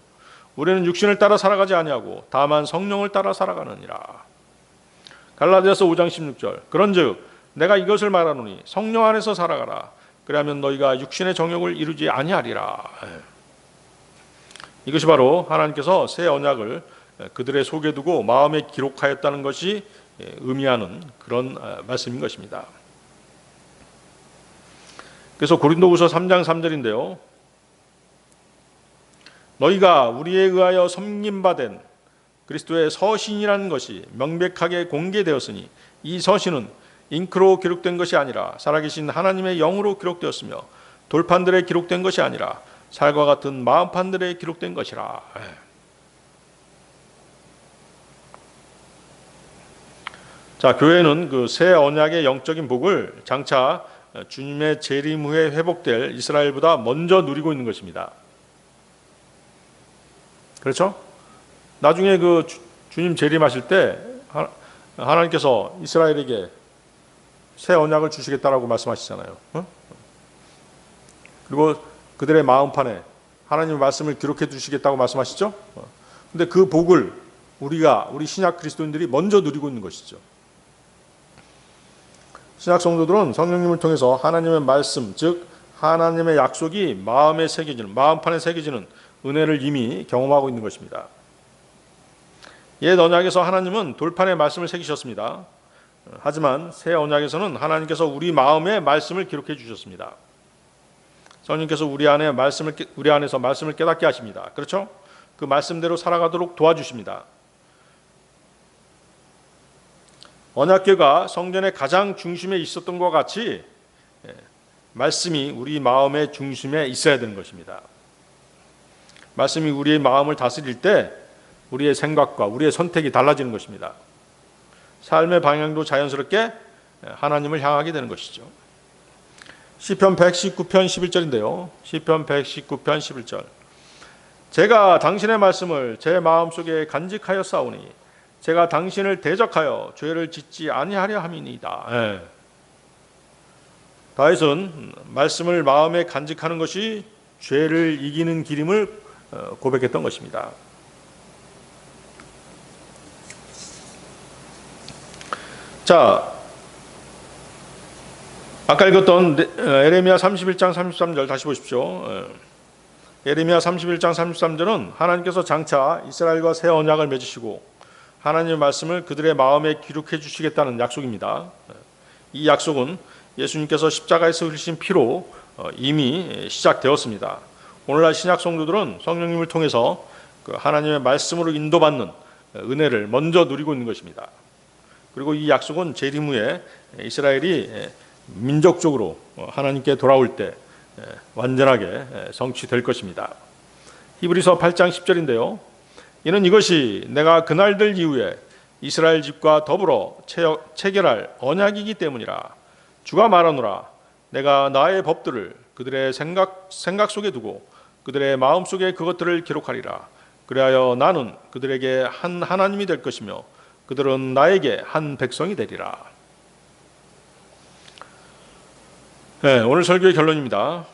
우리는 육신을 따라 살아가지 아니하고 다만 성령을 따라 살아가느니라. 갈라디아서 5장 16절. 그런즉 내가 이것을 말하노니 성령 안에서 살아가라. 그리하면 너희가 육신의 정욕을 이루지 아니하리라. 이것이 바로 하나님께서 새 언약을 그들의 속에 두고 마음에 기록하였다는 것이 의미하는 그런 말씀인 것입니다. 그래서 고린도후서 3장 3절인데요. 너희가 우리에 의하여 섬김받은 그리스도의 서신이라는 것이 명백하게 공개되었으니 이 서신은 잉크로 기록된 것이 아니라 살아계신 하나님의 영으로 기록되었으며 돌판들에 기록된 것이 아니라 살과 같은 마음판들에 기록된 것이라. 자, 교회는 그 새 언약의 영적인 복을 장차 주님의 재림 후에 회복될 이스라엘보다 먼저 누리고 있는 것입니다. 그렇죠? 나중에 그 주님 재림하실 때 하나님께서 이스라엘에게 새 언약을 주시겠다라고 말씀하시잖아요. 그리고 그들의 마음판에 하나님의 말씀을 기록해 주시겠다고 말씀하시죠. 근데 그 복을 우리 신약 그리스도인들이 먼저 누리고 있는 것이죠. 신약 성도들은 성령님을 통해서 하나님의 말씀, 즉 하나님의 약속이 마음판에 새겨지는 은혜를 이미 경험하고 있는 것입니다. 옛 언약에서 하나님은 돌판에 말씀을 새기셨습니다. 하지만 새 언약에서는 하나님께서 우리 마음에 말씀을 기록해 주셨습니다. 성령께서 우리 안에서 말씀을 깨닫게 하십니다. 그렇죠? 그 말씀대로 살아가도록 도와주십니다. 언약궤가 성전의 가장 중심에 있었던 것 같이 말씀이 우리 마음의 중심에 있어야 되는 것입니다. 말씀이 우리의 마음을 다스릴 때 우리의 생각과 우리의 선택이 달라지는 것입니다. 삶의 방향도 자연스럽게 하나님을 향하게 되는 것이죠. 시편 119편 11절인데요. 시편 119편 11절. 제가 당신의 말씀을 제 마음속에 간직하여 싸우니 제가 당신을 대적하여 죄를 짓지 아니하려 함이니이다. 다윗은 말씀을 마음에 간직하는 것이 죄를 이기는 길임을 고백했던 것입니다. 자, 아까 읽었던 에레미야 31장 33절 다시 보십시오. 에레미야 31장 33절은 하나님께서 장차 이스라엘과 새 언약을 맺으시고 하나님의 말씀을 그들의 마음에 기록해 주시겠다는 약속입니다. 이 약속은 예수님께서 십자가에서 흘리신 피로 이미 시작되었습니다. 오늘날 신약 성도들은 성령님을 통해서 하나님의 말씀으로 인도받는 은혜를 먼저 누리고 있는 것입니다. 그리고 이 약속은 재림 후에 이스라엘이 민족적으로 하나님께 돌아올 때 완전하게 성취될 것입니다. 히브리서 8장 10절인데요. 이는 이것이 내가 그날들 이후에 이스라엘 집과 더불어 체결할 언약이기 때문이라. 주가 말하노라. 내가 나의 법들을 그들의 생각 속에 두고 그들의 마음 속에 그것들을 기록하리라. 그리하여 나는 그들에게 한 하나님이 될 것이며 그들은 나에게 한 백성이 되리라. 오늘 설교의 결론입니다.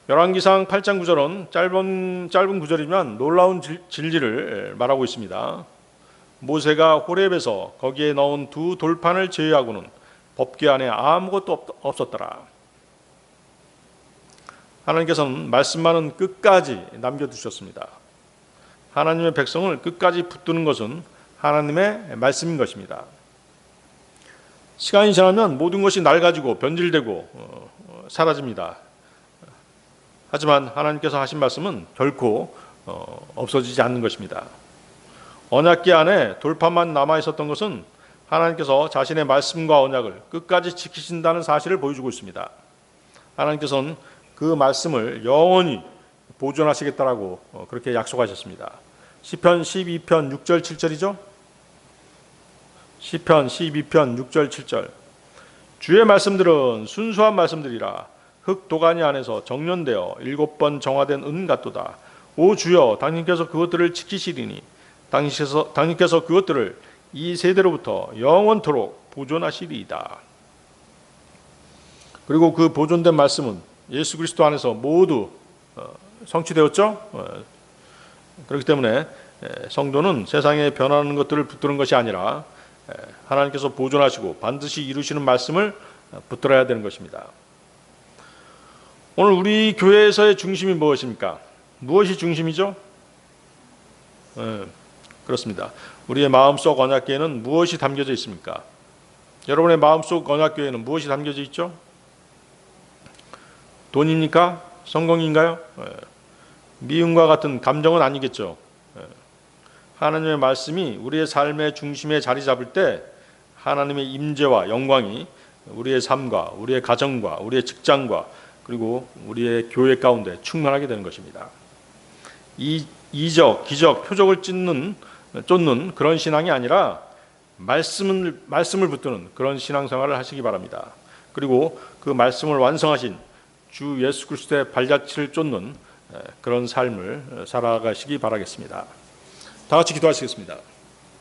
열왕기상 8장 9절은 짧은 구절이지만 놀라운 진리를 말하고 있습니다. 모세가 호렙에서 거기에 넣은 두 돌판을 제외하고는 법궤 안에 아무것도 없었더라. 하나님께서는 말씀만은 끝까지 남겨두셨습니다. 하나님의 백성을 끝까지 붙드는 것은 하나님의 말씀인 것입니다. 시간이 지나면 모든 것이 낡아지고 변질되고 사라집니다. 하지만 하나님께서 하신 말씀은 결코 없어지지 않는 것입니다. 언약궤 안에 돌판만 남아 있었던 것은 하나님께서 자신의 말씀과 언약을 끝까지 지키신다는 사실을 보여주고 있습니다. 하나님께서는 그 말씀을 영원히 보존하시겠다라고 그렇게 약속하셨습니다. 시편 12편 6절 7절이죠. 시편 12편 6절 7절. 주의 말씀들은 순수한 말씀들이라. 흙 도가니 안에서 정련되어 7번 정화된 은 같도다. 오 주여, 당신께서 그것들을 지키시리니 당신께서 그것들을 이 세대로부터 영원토록 보존하시리이다. 그리고 그 보존된 말씀은 예수 그리스도 안에서 모두 성취되었죠? 그렇기 때문에 성도는 세상에 변하는 것들을 붙드는 것이 아니라 하나님께서 보존하시고 반드시 이루시는 말씀을 붙들어야 되는 것입니다. 오늘 우리 교회에서의 중심이 무엇입니까? 무엇이 중심이죠? 그렇습니다. 우리의 마음속 언약궤에는 무엇이 담겨져 있습니까? 여러분의 마음속 언약궤에는 무엇이 담겨져 있죠? 돈입니까? 성공인가요? 미움과 같은 감정은 아니겠죠. 하나님의 말씀이 우리의 삶의 중심에 자리 잡을 때 하나님의 임재와 영광이 우리의 삶과 우리의 가정과 우리의 직장과 그리고 우리의 교회 가운데 충만하게 되는 것입니다. 이적, 기적, 표적을 쫓는 그런 신앙이 아니라 말씀을 붙드는 그런 신앙생활을 하시기 바랍니다. 그리고 그 말씀을 완성하신 주 예수 그리스도의 발자취를 쫓는 그런 삶을 살아가시기 바라겠습니다. 다 같이 기도하시겠습니다.